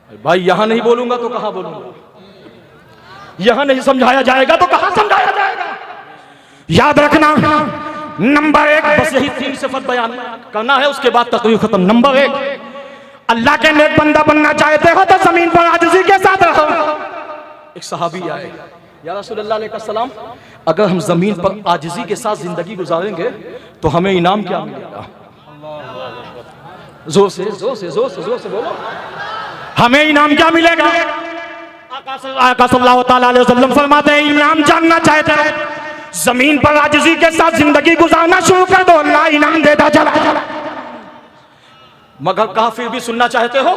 भाई यहाँ नहीं बोलूंगा तो कहाँ बोलूंगा, यहाँ नहीं समझाया जाएगा तो कहाँ समझाया जाएगा। याद रखना, नंबर 1 बस यही 3 सिफत बयान करना है, उसके बाद तकरीर खत्म। नंबर 1, अल्लाह के नेक बंदा बनना चाहते हो तो जमीन पर आजिज़ी के साथ रहो। एक सहाबी आए, या रसूलल्लाह अलैहिस्सलाम, अगर हम जमीन पर आजिज़ी के साथ जिंदगी गुजारेंगे तो हमें इनाम क्या मिलेगा? जोर से जोर से जोर से जोर से बोलो, हमें इनाम क्या मिलेगा? आका सल्लल्लाहु अलैहि वसल्लम फरमाते हैं, इनाम जानना चाहते हो जमीन पर आजिज़ी के साथ जिंदगी गुजारना शुरू कर दो, अल्लाह इनाम देता चला। मगर कहा फिर भी सुनना चाहते हो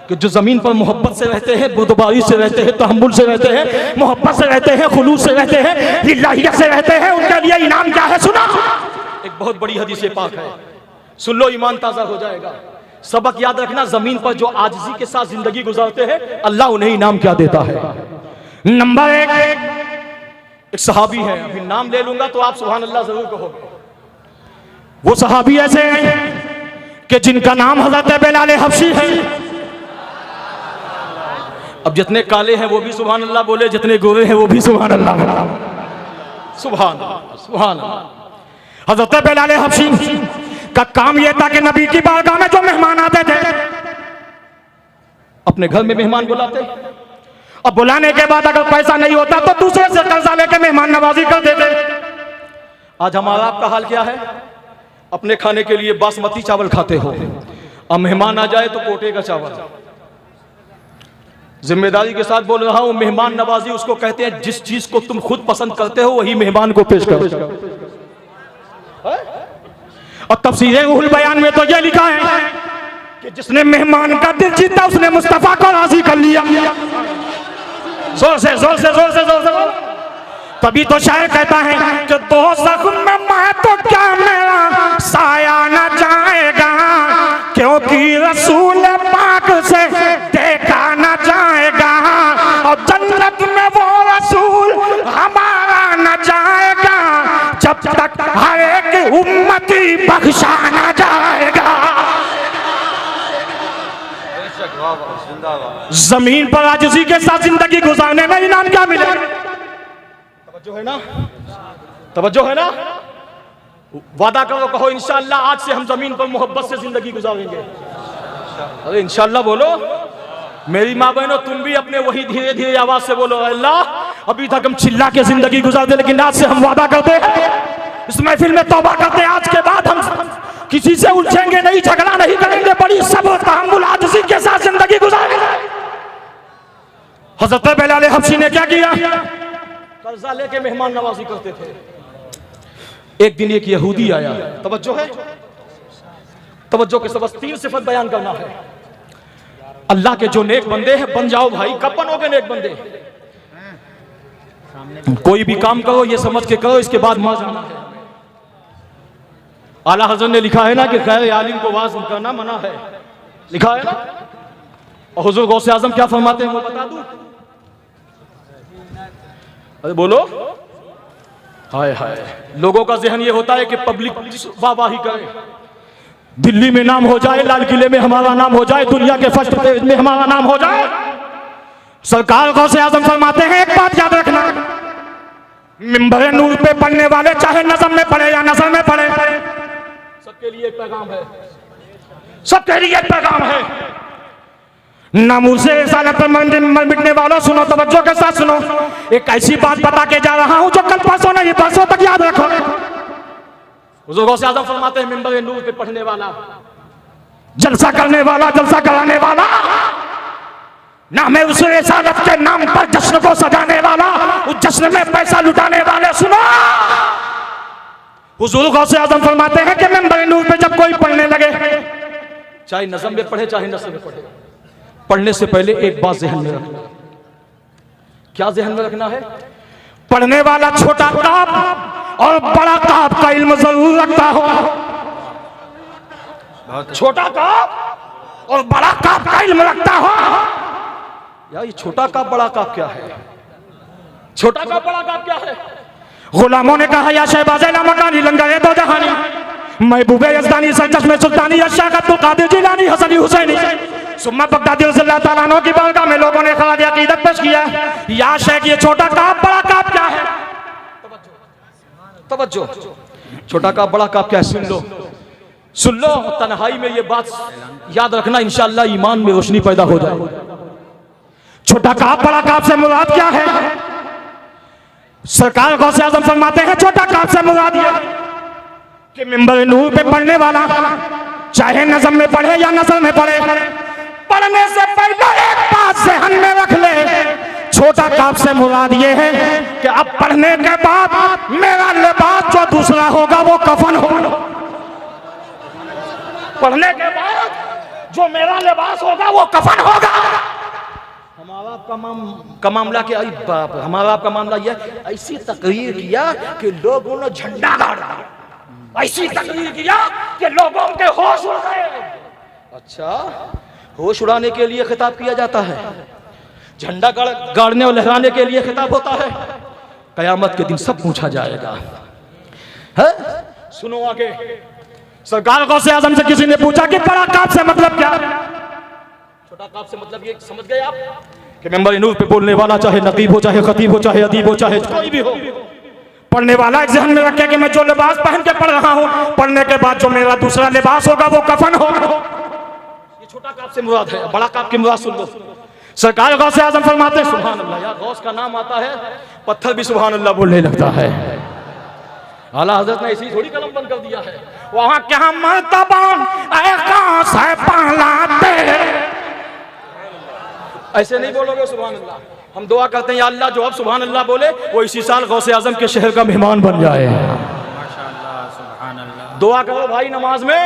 कि जो जमीन पर मोहब्बत से रहते हैं, बुर्दबारी से रहते हैं, तहम्मुल से रहते हैं, मोहब्बत से रहते हैं, खुलूस से रहते हैं, लिल्लाहियत से रहते हैं, उनके लिए इनाम क्या है? सुना, एक बहुत बड़ी हदीस पाक है, सुन लो, ईमान ताजा हो जाएगा। सबक याद रखना, जमीन पर जो आजिज़ी के साथ जिंदगी गुजारते हैं अल्लाह उन्हें इनाम क्या देता है। नंबर 1, एक सहाबी है, अभी नाम ले लूंगा तो आप सुभान अल्लाह जरूर कहोगे। वो सहाबी ऐसे हैं कि जिनका नाम हज़रत बिलाल हबशी है। अब जितने काले हैं वो भी सुभान अल्लाह बोले, जितने गोरे हैं वो भी सुभान अल्लाह बोले। सुभान सुभान। हज़रत बिलाल हबशी का काम यह था कि नबी की बारगाह में जो मेहमान आते थे अपने घर में मेहमान बुलाते, और बुलाने के बाद अगर पैसा नहीं होता तो दूसरे से कर्जा लेके मेहमान नवाजी करते थे। आज हमारा आपका हाल क्या है? अपने खाने के लिए बासमती चावल खाते हो, अब मेहमान आ जाए तो कोटे का चावल। जिम्मेदारी के साथ बोल रहा हूं, मेहमान नवाजी उसको कहते हैं जिस चीज को तुम खुद पसंद करते हो वही मेहमान को पेश करो। और तफसीर उल बयान में तो यह लिखा है कि जिसने मेहमान का दिल जीता उसने मुस्तफा को राजी कर लिया। जोर से जोर से जोर से जोर से बोल। तभी तो शायर कहता है कि दोज़ख में मैं तो क्या मेरा साया न जाएगा, क्योंकि रसूल पाक से देखा न जाएगा, और जन्नत में वो रसूल हमारा न जाएगा जब तक हर एक उम्मती बख्शा न जाएगा। जमीन पर आजिज़ी के साथ जिंदगी गुजारने में इनाम क्या मिलेगा? तवज्जो है ना, तवज्जो है ना। वादा करो, कहो इंशाअल्लाह आज से हम जमीन पर मोहब्बत से जिंदगी गुजारेंगे। अरे इंशाअल्लाह बोलो। मेरी माँ बहनों, तुम भी अपने वही धीरे धीरे आवाज से बोलो, अल्लाह अभी तक हम चिल्ला के जिंदगी गुजारते, लेकिन आज से हम वादा करते हैं, इस महफिल में तौबा करते हैं, आज के बाद हम किसी से उलझेंगे नहीं, झगड़ा नहीं करेंगे, बड़ी सब्र तहम्मुल आजिज़ी के साथ जिंदगी गुजारेंगे। हज़रत बिलाल हबशी ने क्या किया? कर्जा लेके मेहमान नवाजी करते थे। एक दिन एक यहूदी आया, तवज्जो है, तवज्जो के सबक 3 सिफत बयान करना है। अल्लाह के जो नेक बंदे हैं, बन जाओ भाई। कब बनोगे नेक बंदे? कोई भी काम करो ये समझ के करो, इसके बाद मां जाना है। आला हज़रत ने लिखा है ना कि गैर आलिम को वाज़ करना मना है, लिखा है ना। और हुजूर गौसे आज़म क्या फरमाते हैं वो बता दूं? अरे बोलो। हाय हाय, लोगों का जहन ये होता है कि पब्लिक वाहवाही करे, दिल्ली में नाम हो जाए, लाल किले में हमारा नाम हो जाए, दुनिया के फर्स्ट पेज में हमारा नाम हो जाए। सरकार गौसे आज़म फरमाते हैं एक बात याद रखना, मिंबर नूर पे पढ़ने वाले चाहे नज़म में पढ़े या नज़र में पढ़े, सबके लिए एक पैगाम है, सबके लिए एक पैगाम है। नामूसे रिसालत पर मिटने वालों सुनो, तवज्जो के साथ सुनो। एक ऐसी बात बता के जा रहा हूं जो कल परसों नहीं परसों तक याद रखो। हुजूर गौसे आज़म फरमाते हैं मिंबर नूर पे पढ़ने वाला, जलसा करने वाला, जलसा कराने वाला, नाम उस रिसालत के नाम पर जश्न को सजाने वाला, उस जश्न में पैसा लुटाने वाले सुनो। हुजूर गौसे आज़म फरमाते हैं कि मिंबर नूर पे जब कोई पढ़ने लगे, चाहे नज़म में पढ़े चाहे नसर में पढ़े, पढ़ने से पहले एक बात जहन में रखना। क्या जहन में रखना है? पढ़ने वाला छोटा काफ और बड़ा काफ का इल्म जरूर रखता हो। छोटा काफ और बड़ा काफ का इल्म रखता हो। यार ये छोटा काफ बड़ा काफ क्या है? छोटा काफ बड़ा काफ क्या है? गुलामों ने कहा या शहबाज़े लामकानी लंगर दो जहानी, महबूबे यज़दानी सरचश्मे सुल्तानी अशाक़ अब्दुल कादिर जिलानी हसनी हुसैनी सुम्मा बगदादी रज़ियल्लाहु ताला अन्हु की बारगाह में लोगों ने ख़राज अक़ीदत पेश किया। या शेख ये छोटा काफ बड़ा काफ क्या है? तवज्जो, छोटा काफ बड़ा काफ क्या है? सुन लो, सुन लो। तन्हाई में ये बात याद रखना, इंशाअल्लाह ईमान में रोशनी पैदा हो जाए। छोटा काफ बड़ा काफ से मुराद क्या है? सरकार गौसे आज़म फरमाते हैं छोटा काफ से मुराद ये कि मिंबर नूर पे पढ़ने वाला चाहे नज़म में पढ़े या नज़र में पढ़े, पढ़ने से पहले एक बात ज़हन में रख ले, छोटा काफ से मुराद ये है कि अब पढ़ने के बाद मेरा लिबास जो दूसरा होगा वो कफन होगा। पढ़ने के बाद जो मेरा लिबास होगा वो कफन होगा। हमारा आपका मामला क्या? बाप, हमारा आपका मामला यह ऐसी तकरीर किया कि लोगों ने झंडा गाड़ दिया, ऐसी तकरीर किया कि लोगों के होश उड़ गए। अच्छा, होश उड़ाने के लिए खिताब किया जाता है, झंडा गाड़ने और लहराने के लिए खिताब होता है। कयामत के दिन सब पूछा जाएगा। है? सुनो आगे, सरकार गौसे आज़म से किसी ने पूछा कि बड़ा काफ से मतलब क्या? छोटा काफ से मतलब ये समझ गए आप कि मिंबर नूर पे बोलने वाला चाहे नकीब हो, चाहे खतीब हो, चाहे अदीब हो, चाहे कोई भी हो, पढ़ने वाला एक ज़हन में रखे कि मैं जो लिबास पहन के पढ़ रहा हूँ, पढ़ने के बाद जो मेरा दूसरा लिबास होगा वो कफन होगा। ये छोटा काफ से मुराद है। बड़ा काफ की मुराद सुन लो। सरकार गौसे आज़म फरमाते हैं सुभान अल्लाह। यार गौस का नाम आता है, पत्थर भी सुभान अल्लाह बोलने लगता है। आला हज़रत ने इसी थोड़ी कलम बंद कर दिया है। वहां क्या मर्तबा है पहलाते, ऐसे नहीं बोलोगे सुभान अल्लाह। हम दुआ करते हैं या अल्लाह जो अब सुभान अल्लाह बोले वो इसी साल गौसे आज़म के शहर का मेहमान बन जाए। माशाअल्लाह, सुभान अल्लाह। दुआ करो भाई, नमाज में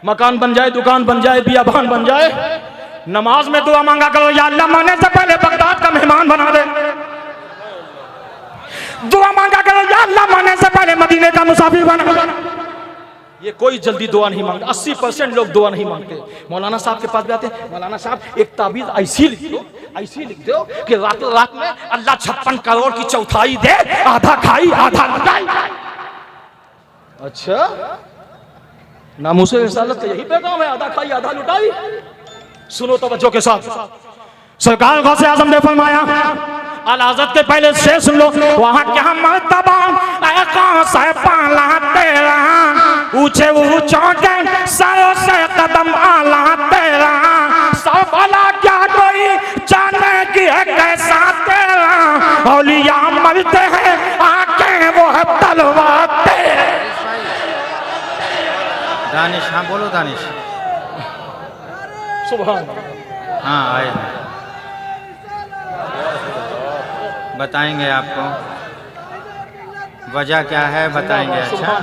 मकान बन जाए, दुकान बन जाए, बियाबान बन जाए, नमाज में दुआ मांगा करो या अल्लाह मरने से पहले बगदाद का मेहमान बना दे। दुआ मांगा करो या अल्लाह मरने से पहले मदीने का मुसाफिर बना दे। ये कोई जल्दी दुआ नहीं मांगता। 80% लोग दुआ नहीं मांगते। मौलाना साहब के पास भी आते हैं, मौलाना साहब एक ताबीज ऐसी लिख दो, ऐसी लिख दो कि रातों रात में अल्लाह 56 करोड़ की चौथाई दे, आधा खाई आधा लुटाई। अच्छा, नामूसे रिसालत का यही पैगाम है, आधा खाई आधा लुटाई। सुनो तवज्जो के साथ, सरकार गौसे आज़म ने फरमाया, आला हज़रत के पहले शेर सुन लो। वहां क्या मर्तबा से पाला तेरा, ऊंचे ऊंचों के सरों से कदम आला तेरा, सब भला क्या कोई जाने की है कैसा तेरा, औलिया मरते हैं, आंखें वो है तलवार तेज। दानिश, हाँ बोलो दानिश। सुभान। हाँ आए, बताएंगे आपको वजह क्या है, बताएंगे। अच्छा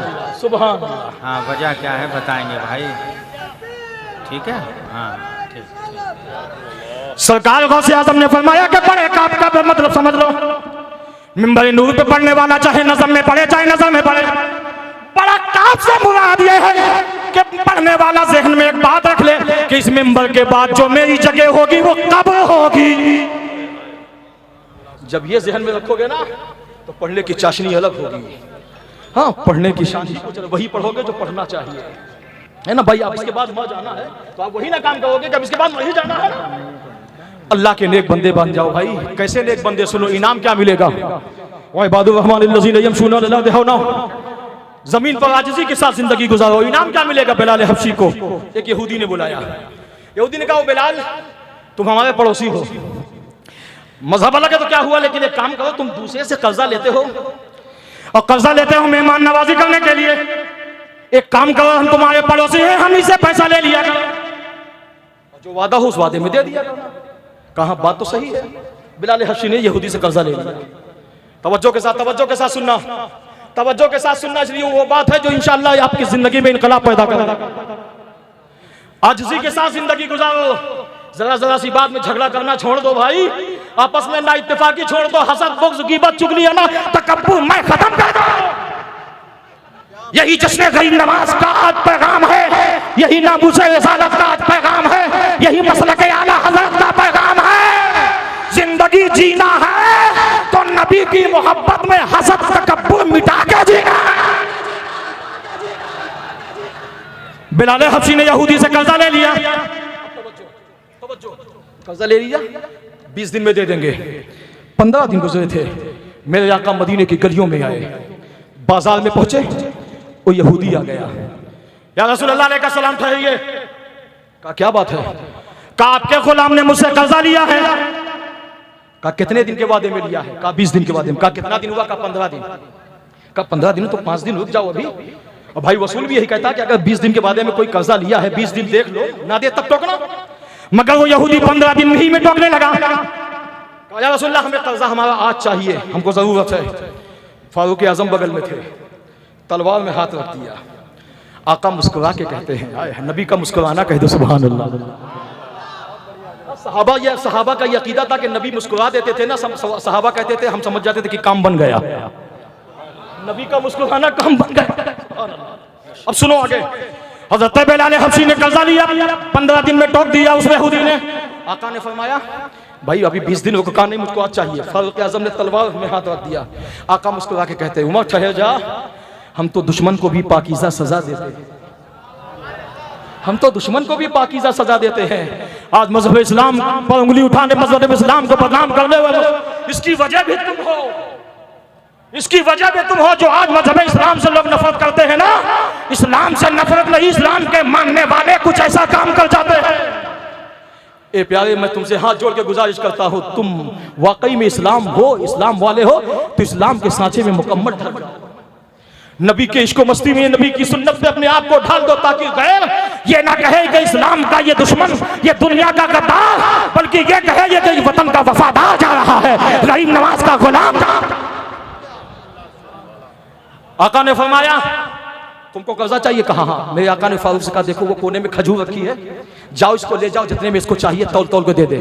सुभान। हाँ वजह क्या है बताएंगे भाई, ठीक है। हाँ ठीक। सरकार गौसे आजम ने फरमाया कि पढ़े का मतलब समझ लो। मिंबर नूर पे पढ़ने वाला चाहे नज़म में पढ़े चाहे नज़म में पढ़े, बड़ा काफ से मुराद ये है कि पढ़ने वाला जहन में एक बात रख ले कि इस मिंबर के बाद जो मेरी जगह होगी वो कब्र होगी। जब ये जहन में रखोगे ना तो पढ़ने की चाशनी अलग होगी। हाँ, पढ़ने की शान वही पढ़ोगे जो पढ़ना चाहिए, है ना भाई। आप इसके बाद वहां जाना है तो आप वही ना काम करोगे कि अब इसके बाद वही जाना है। अल्लाह के नेक बंदे बन जाओ भाई। कैसे नेक बंदे, सुनो इनाम क्या मिलेगा। जमीन पर आजिज़ी के साथ जिंदगी गुजारो, इनाम क्या मिलेगा। बिलाल हबशी को एक यहूदी ने बुलाया। यहूदी ने कहा, बिलाल तुम हमारे पड़ोसी हो, मजहब अलग है तो क्या हुआ, लेकिन एक काम करो, तुम दूसरे से कर्जा लेते हो और कर्जा लेते हो मेहमान नवाजी करने के लिए। एक काम करो, हम तुम्हारे पड़ोसी हैं, हम इसे पैसा ले लिया करो, जो वादा हो उस वादे में दे दिया करो। कहा बात तो सही है। बिलाल हबशी ने यहूदी से कर्जा ले लिया। तवज्जो के साथ सुनना, तवज्जो के साथ सुनना, इसलिए वो बात है जो इंशाअल्लाह आपकी जिंदगी में इनकलाब पैदा करेगा। आजिज़ी के साथ जिंदगी गुजारो। जरा सी बात में झगड़ा करना छोड़ दो भाई, आपस में ना इत्तेफाकी छोड़ दो, हसद बुग़्ज़ ग़ीबत चुगली है ना तकब्बुर मैं खत्म कर दो। यही जश्न गरीब नवाज का आज पैगाम है, यही नामूसे रिसालत का आज पैगाम है, यही मसलक आला हज़रत का पैगाम है। जिंदगी जीना है तो नबी की मोहब्बत में हसद तकब्बुर मिटा के जीना। बिलाल हबशी ने यहूदी से कर्जा ले लिया, कर्जा ले लिया, 20 दिन में दे देंगे। 15 दिन गुजरे थे, मेरे आका मदीने की गलियों में आए, बाजार में पहुंचे, वो यहूदी आ गया। या रसूल अल्लाह अलैहि सलाम ठहरिए। कहा क्या बात है। कहा आपके गुलाम ने मुझसे कर्जा लिया है। कहा कितने दिन के वादे में लिया है। कहा 20 दिन के वादे में। कहा कितना दिन हुआ। कहा 15 दिन। कहा 15 दिन तो 5 दिन रुक जाओ अभी। और भाई वसूल भी यही कहता है कि अगर 20 दिन के वादे में कोई कर्जा लिया है, 20 दिन देख लो, ना दे तब टोकना। मगर वो यहूदी 15 दिन ही में टोकने लगा। कहा या रसूल अल्लाह हमें कर्जा हमारा आज चाहिए, हमको जरूरत है। फारूक आजम बगल में थे, तलवार में हाथ रख दिया। आका मुस्कुरा के कहते हैं, आए नबी का मुस्कुराना कह दो सुभान अल्लाह। सहाबा का ये अकीदा था कि नबी मुस्कुरा देते थे ना, सहाबा कहते थे, हम समझ जाते थे कि काम बन गया, नबी का मुस्कुराना काम बन गया। अब सुनो आगे। हज़रत बिलाल हबशी ने कर्जा लिया, 15 दिन में टोक दिया उस यहूदी ने। आका ने फरमाया भाई अभी 20 दिन रुका नहीं, मुझको आज चाहिए। फारूक आज़म ने तलवार में हाथ रख दिया। आका मुस्कुरा के कहते हैं, उमर ठहर जा, हम तो दुश्मन को भी पाकीज़ा सजा देते हैं, हम तो दुश्मन को भी पाकीज़ा सजा देते हैं। आज मजहब इस्लाम पर उंगली उठाने, मजहब इस्लाम को बदनाम करने वाले, इसकी वजह भी तुम हो, इसकी वजह भी तुम हो जो आज मजहब इस्लाम से लोग नफरत करते हैं ना। इस्लाम से नफरत नहीं, इस्लाम के मानने वाले कुछ ऐसा काम कर जाते हैं। ए प्यारे, मैं तुमसे हाथ जोड़ के गुजारिश करता हूं, तुम वाकई में इस्लाम हो, इस्लाम वाले हो तो इस्लाम के सांचे में मुकम्मल ढल जाओ। नबी के इश्क मस्ती में, नबी की सुन्नत पे अपने आप को ढाल दो, ताकि गैर ये ना कहे कि इस्लाम का ये दुश्मन, ये दुनिया का गद्दार, बल्कि ये कहे ये कि वतन का वफादार जा रहा है, गरीब नवाज का गुलाम। आका ने फरमाया तुमको कर्जा चाहिए। कहा हाँ। मेरे आका ने फारूक से कहा देखो वो कोने में खजूर रखी है, जाओ इसको ले जाओ, जितने में इसको चाहिए तौल तौल को दे दे।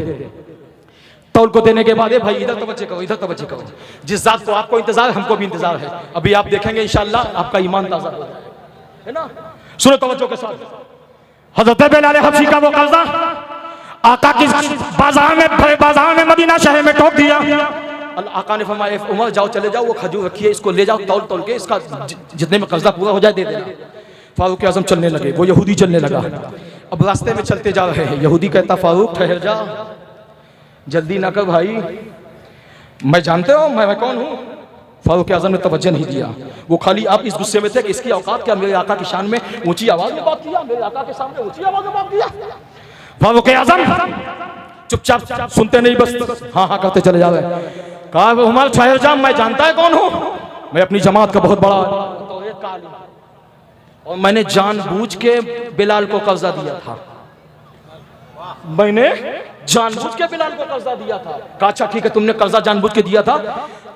तौल को देने के बाद भाई इधर तवज्जो करो, इधर तवज्जो करो। जिस जात को आपको इंतजार है, हमको भी इंतजार है। अभी आप देखेंगे इंशाअल्लाह आपका ईमान ताज़ा हो जाएगा, है ना। सुनो तवज्जो के साथ। हज़रत बिलाल हबशी का वो कर्जा आका की बाजार में मदीना शहर में टोक दिया। आका ने फरमाया उमर जाओ, चले जाओ, वो खजूर रखी है, इसको ले जाओ, तौल तौल के इसका जितने में कर्जा पूरा हो जाए दे देना। फारूक आज़म चलने लगे, वो यहूदी चलने लगा। अब रास्ते में चलते जा रहे हैं, यहूदी कहता फारूक ठहर जा, जल्दी ना कर भाई, मैं जानते हो मैं कौन हूँ। फारूक आज़म ने तवज्जो नहीं दिया, वो खाली आप इस गुस्से में थे कि इसकी औकात क्या, मेरे आका की शान में ऊंची आवाज में बात किया, मेरे आका के सामने ऊंची आवाज में बात किया। फारूक आज़म चुपचाप सुनते नहीं, बस हाँ हाँ करते चले जा रहे। कहा उमर शहरजाम मैं जानता है कौन हूं, मैं अपनी जमात का बहुत बड़ा और मैंने जानबूझ के बिलाल को कर्जा दिया था, मैंने जानबूझ के बिलाल को कर्जा दिया था। कहा अच्छा ठीक है तुमने कर्जा जानबूझ के दिया था।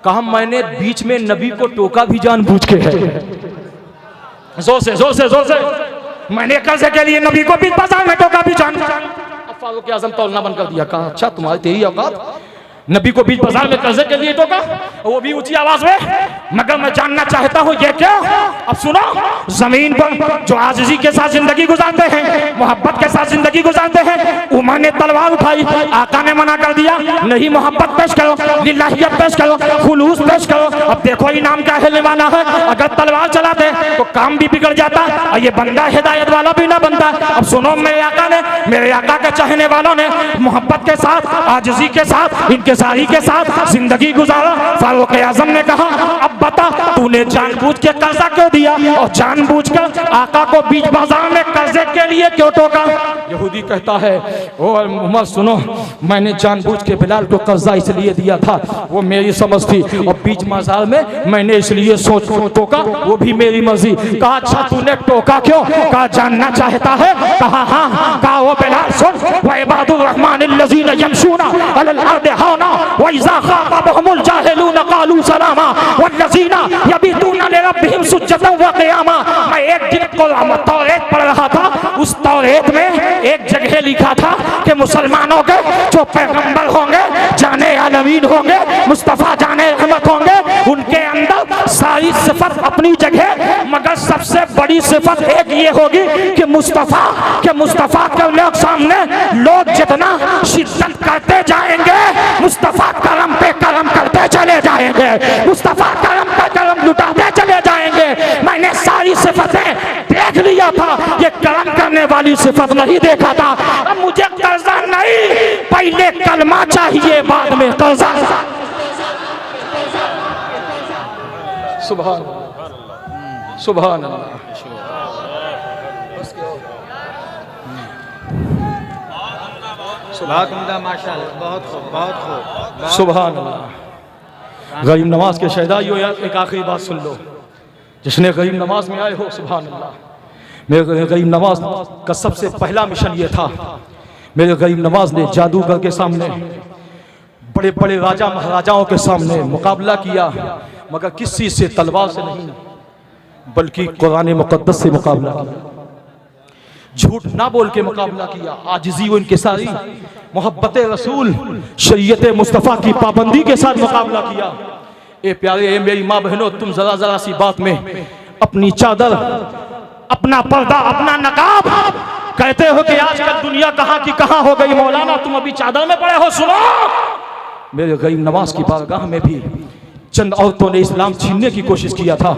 कहा मैंने बीच में नबी को टोका भी जानबूझ के है। जोर से जोर से जोर से, मैंने कर्जे के लिए नबी को बीच बाजार में टोका भी जानबूझ। अब फारूक आजम तौलना बंद कर दिया। कहा अच्छा तुम्हारी तेरी औकात, नबी को बीच बाजार में कर्जे के लिए टोका, वो भी ऊंची आवाज में, मगर मैं जानना चाहता हूं ये क्या। अब सुनो, जमीन पर जो आजिज़ी के साथ जिंदगी गुजारते हैं, मोहब्बत के साथ जिंदगी गुजारते हैं, उमर ने तलवार उठाई, आका ने मना कर दिया, नहीं मोहब्बत पेश करो, लिल्लाहियत पेश करो, खुलूस पेश करो। अब देखो इनाम क्या है लेवाना है, अगर तलवार चलाते तो काम भी बिगड़ जाता और ये बंदा हिदायत वाला भी ना बनता। अब सुनो, मेरे आका के चाहने वालों ने मोहब्बत के साथ, आजिज़ी के साथ, इनके सारी के साथ जिंदगी गुजारा। फारूक आजम ने कहा अब बता तूने जानबूझ के कर्जा क्यों दिया और जानबूझकर आका को बीच बाजार में कर्जे के लिए क्यों टोका। यहूदी कहता है ओ उमर सुनो, मैंने जानबूझ के बिलाल को कर्जा इसलिए दिया था, वो मेरी समझ थी, और बीच बाजार में मैंने इसलिए सोच टोका, वो भी मेरी मर्जी। कहा अच्छा तूने टोका क्यों। कहा जानना चाहता है। कहा हाँ। कहा वो बिलाल सुन, व इबादुर रहमानिल्लज़ीना यमशूना अलल अर्दि हौना व इज़ा ख़ातबहुमुल जाहिलूना क़ालू सलामा वल्लज़ीना यबीतूना लिरब्बिहिम सुज्जदन व क़ियामा। मैं एक दिन तौरेत पढ़ रहा था, उस तौरेत में एक जगह लिखा था कि मुसलमानों के जो पैगंबर होंगे, जाने आलमीन होंगे, मुस्तफ़ा जाने रहमत होंगे, उनके अंदर सारी सिफत अपनी जगह, मगर सबसे बड़ी सिफत एक ये होगी कि मुस्तफ़ा के लोग सामने लोग जितना शिद्दत करते जाएंगे, मुस्तफ़ा करम पे करम करते चले जाएंगे, मुस्तफ़ा करम पे करम लुटाते चले जाएंगे। मैंने सारी सिफतें देख लिया था, ये करम करने वाली सिफत नहीं देखा था। अब मुझे कर्जा नहीं, पहले कलमा चाहिए, बाद में कर्जा। सुभान सुभान अल्लाह। बहुत उम्दा माशाअल्लाह, बहुत खूब, बहुत खूब। सुभान अल्लाह। गरीब नवाज के शहदाइयों यार एक आखिरी बात सुन लो, जिसने गरीब नवाज में आए हो, सुभान अल्लाह। मेरे गरीब नवाज का सबसे पहला मिशन ये था, मेरे गरीब नवाज ने जादूगर के सामने, बड़े बड़े राजा महाराजाओं के सामने मुकाबला किया, मगर किस चीज से, तलवार से नहीं, बल्कि कुरान मुकद्दस से मुकाबला किया। झूठ ना बोल के मुकाबला किया, आजिज़ी व इंकिसारी, मोहब्बत रसूल, शरीयत मुस्तफ़ा की पाबंदी के साथ मुकाबला किया। ए प्यारे, ए मेरी माँ बहनों, तुम जरा जरा सी बात में अपनी चादर, अपना पर्दा, अपना नकाब, कहते हो कि आजकल दुनिया कहाँ की कहाँ हो गई। मौलाना तुम अभी चादर में पड़े हो। सुनो, मेरे गरीब नवाज की बारगाह में भी चंद औरतों ने इस्लाम छीनने की कोशिश किया था,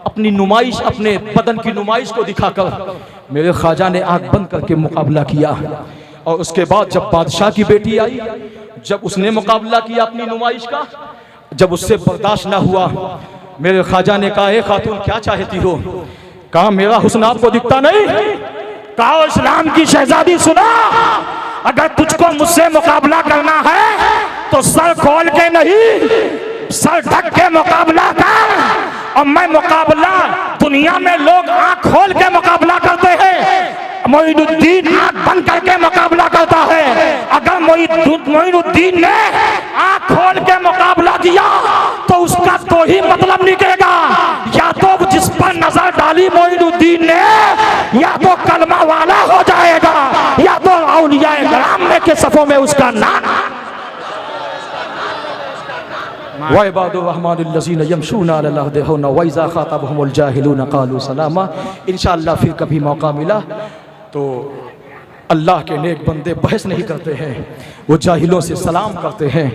अपनी नुमाइश, अपने बदन की नुमाइश को दिखाकर मेरे ख्वाजा ने आंख बंद करके मुकाबला किया। और उसके बाद जब बादशाह की बेटी आई, जब उसने मुकाबला किया अपनी नुमाइश का, जब उससे बर्दाश्त ना हुआ, मेरे ख्वाजा ने कहा ए खातून क्या चाहती हो। कहा मेरा हुस्न आपको दिखता नहीं। कहा इस्लाम की शहजादी सुना, अगर तुझको मुझसे मुकाबला करना है तो सर खोल के नहीं, सर ढक के मुकाबला कर। और मैं मुकाबला, दुनिया में लोग आंख खोल के मुकाबला करते हैं, मोइनुद्दीन आंख बंद करके मुकाबला करता है। अगर मोइनुद्दीन ने आंख खोल के मुकाबला किया तो उसका तो ही मतलब निकलेगा, या तो जिस पर नजर डाली मोइनुद्दीन ने, या तो कलमा वाला हो जाएगा, या तो औलियाए किराम में के सफों में उसका नाम। व इबादुर रहमानिल्लज़ीना यमशूना अलल अर्दि हौना व इज़ा ख़ातबहुमुल जाहिलूना क़ालू सलामा। इंशाअल्लाह फिर कभी मौका मिला तो अल्लाह के नेक बंदे बहस नहीं करते हैं, वो जाहिलों से सलाम करते हैं।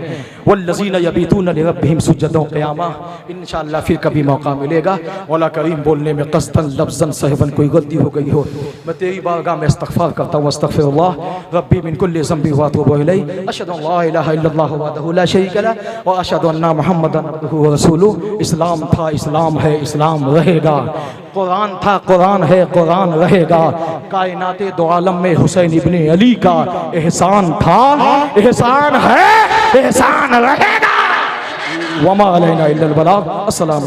वल्लज़ीना यबीतूना लिरब्बिहिम सुज्जदन व क़ियामा। इंशाअल्लाह फिर कभी मौका मिलेगा। मौला करीम बोलने में क़स्दन लफ्ज़न सहवन कोई गलती हो गई हो, मैं तेरी बारगाह में इस्तग़फ़ार करता हूँ। अस्तग़फ़िरुल्लाह रब्बी मिन कुल्लि ज़ंबि व अतूबु इलैहि। अशहदु अन ला इलाहा इल्लल्लाहु वहदहु ला शरीका लहु व अशहदु अन्ना मुहम्मदन अब्दुहु व रसूलुहु। इस्लाम था, इस्लाम है, इस्लाम रहेगा। कुरान था, कुरान है, कुरान रहेगा। कायनाते दो आलम में हुसैन इब्ने अली का एहसान था, एहसान है, एहसान रहेगा। वमा अलैना इल्लल बलाग। अस्सलाम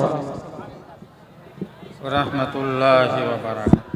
रहमतुल्लाहि व बरकातहू।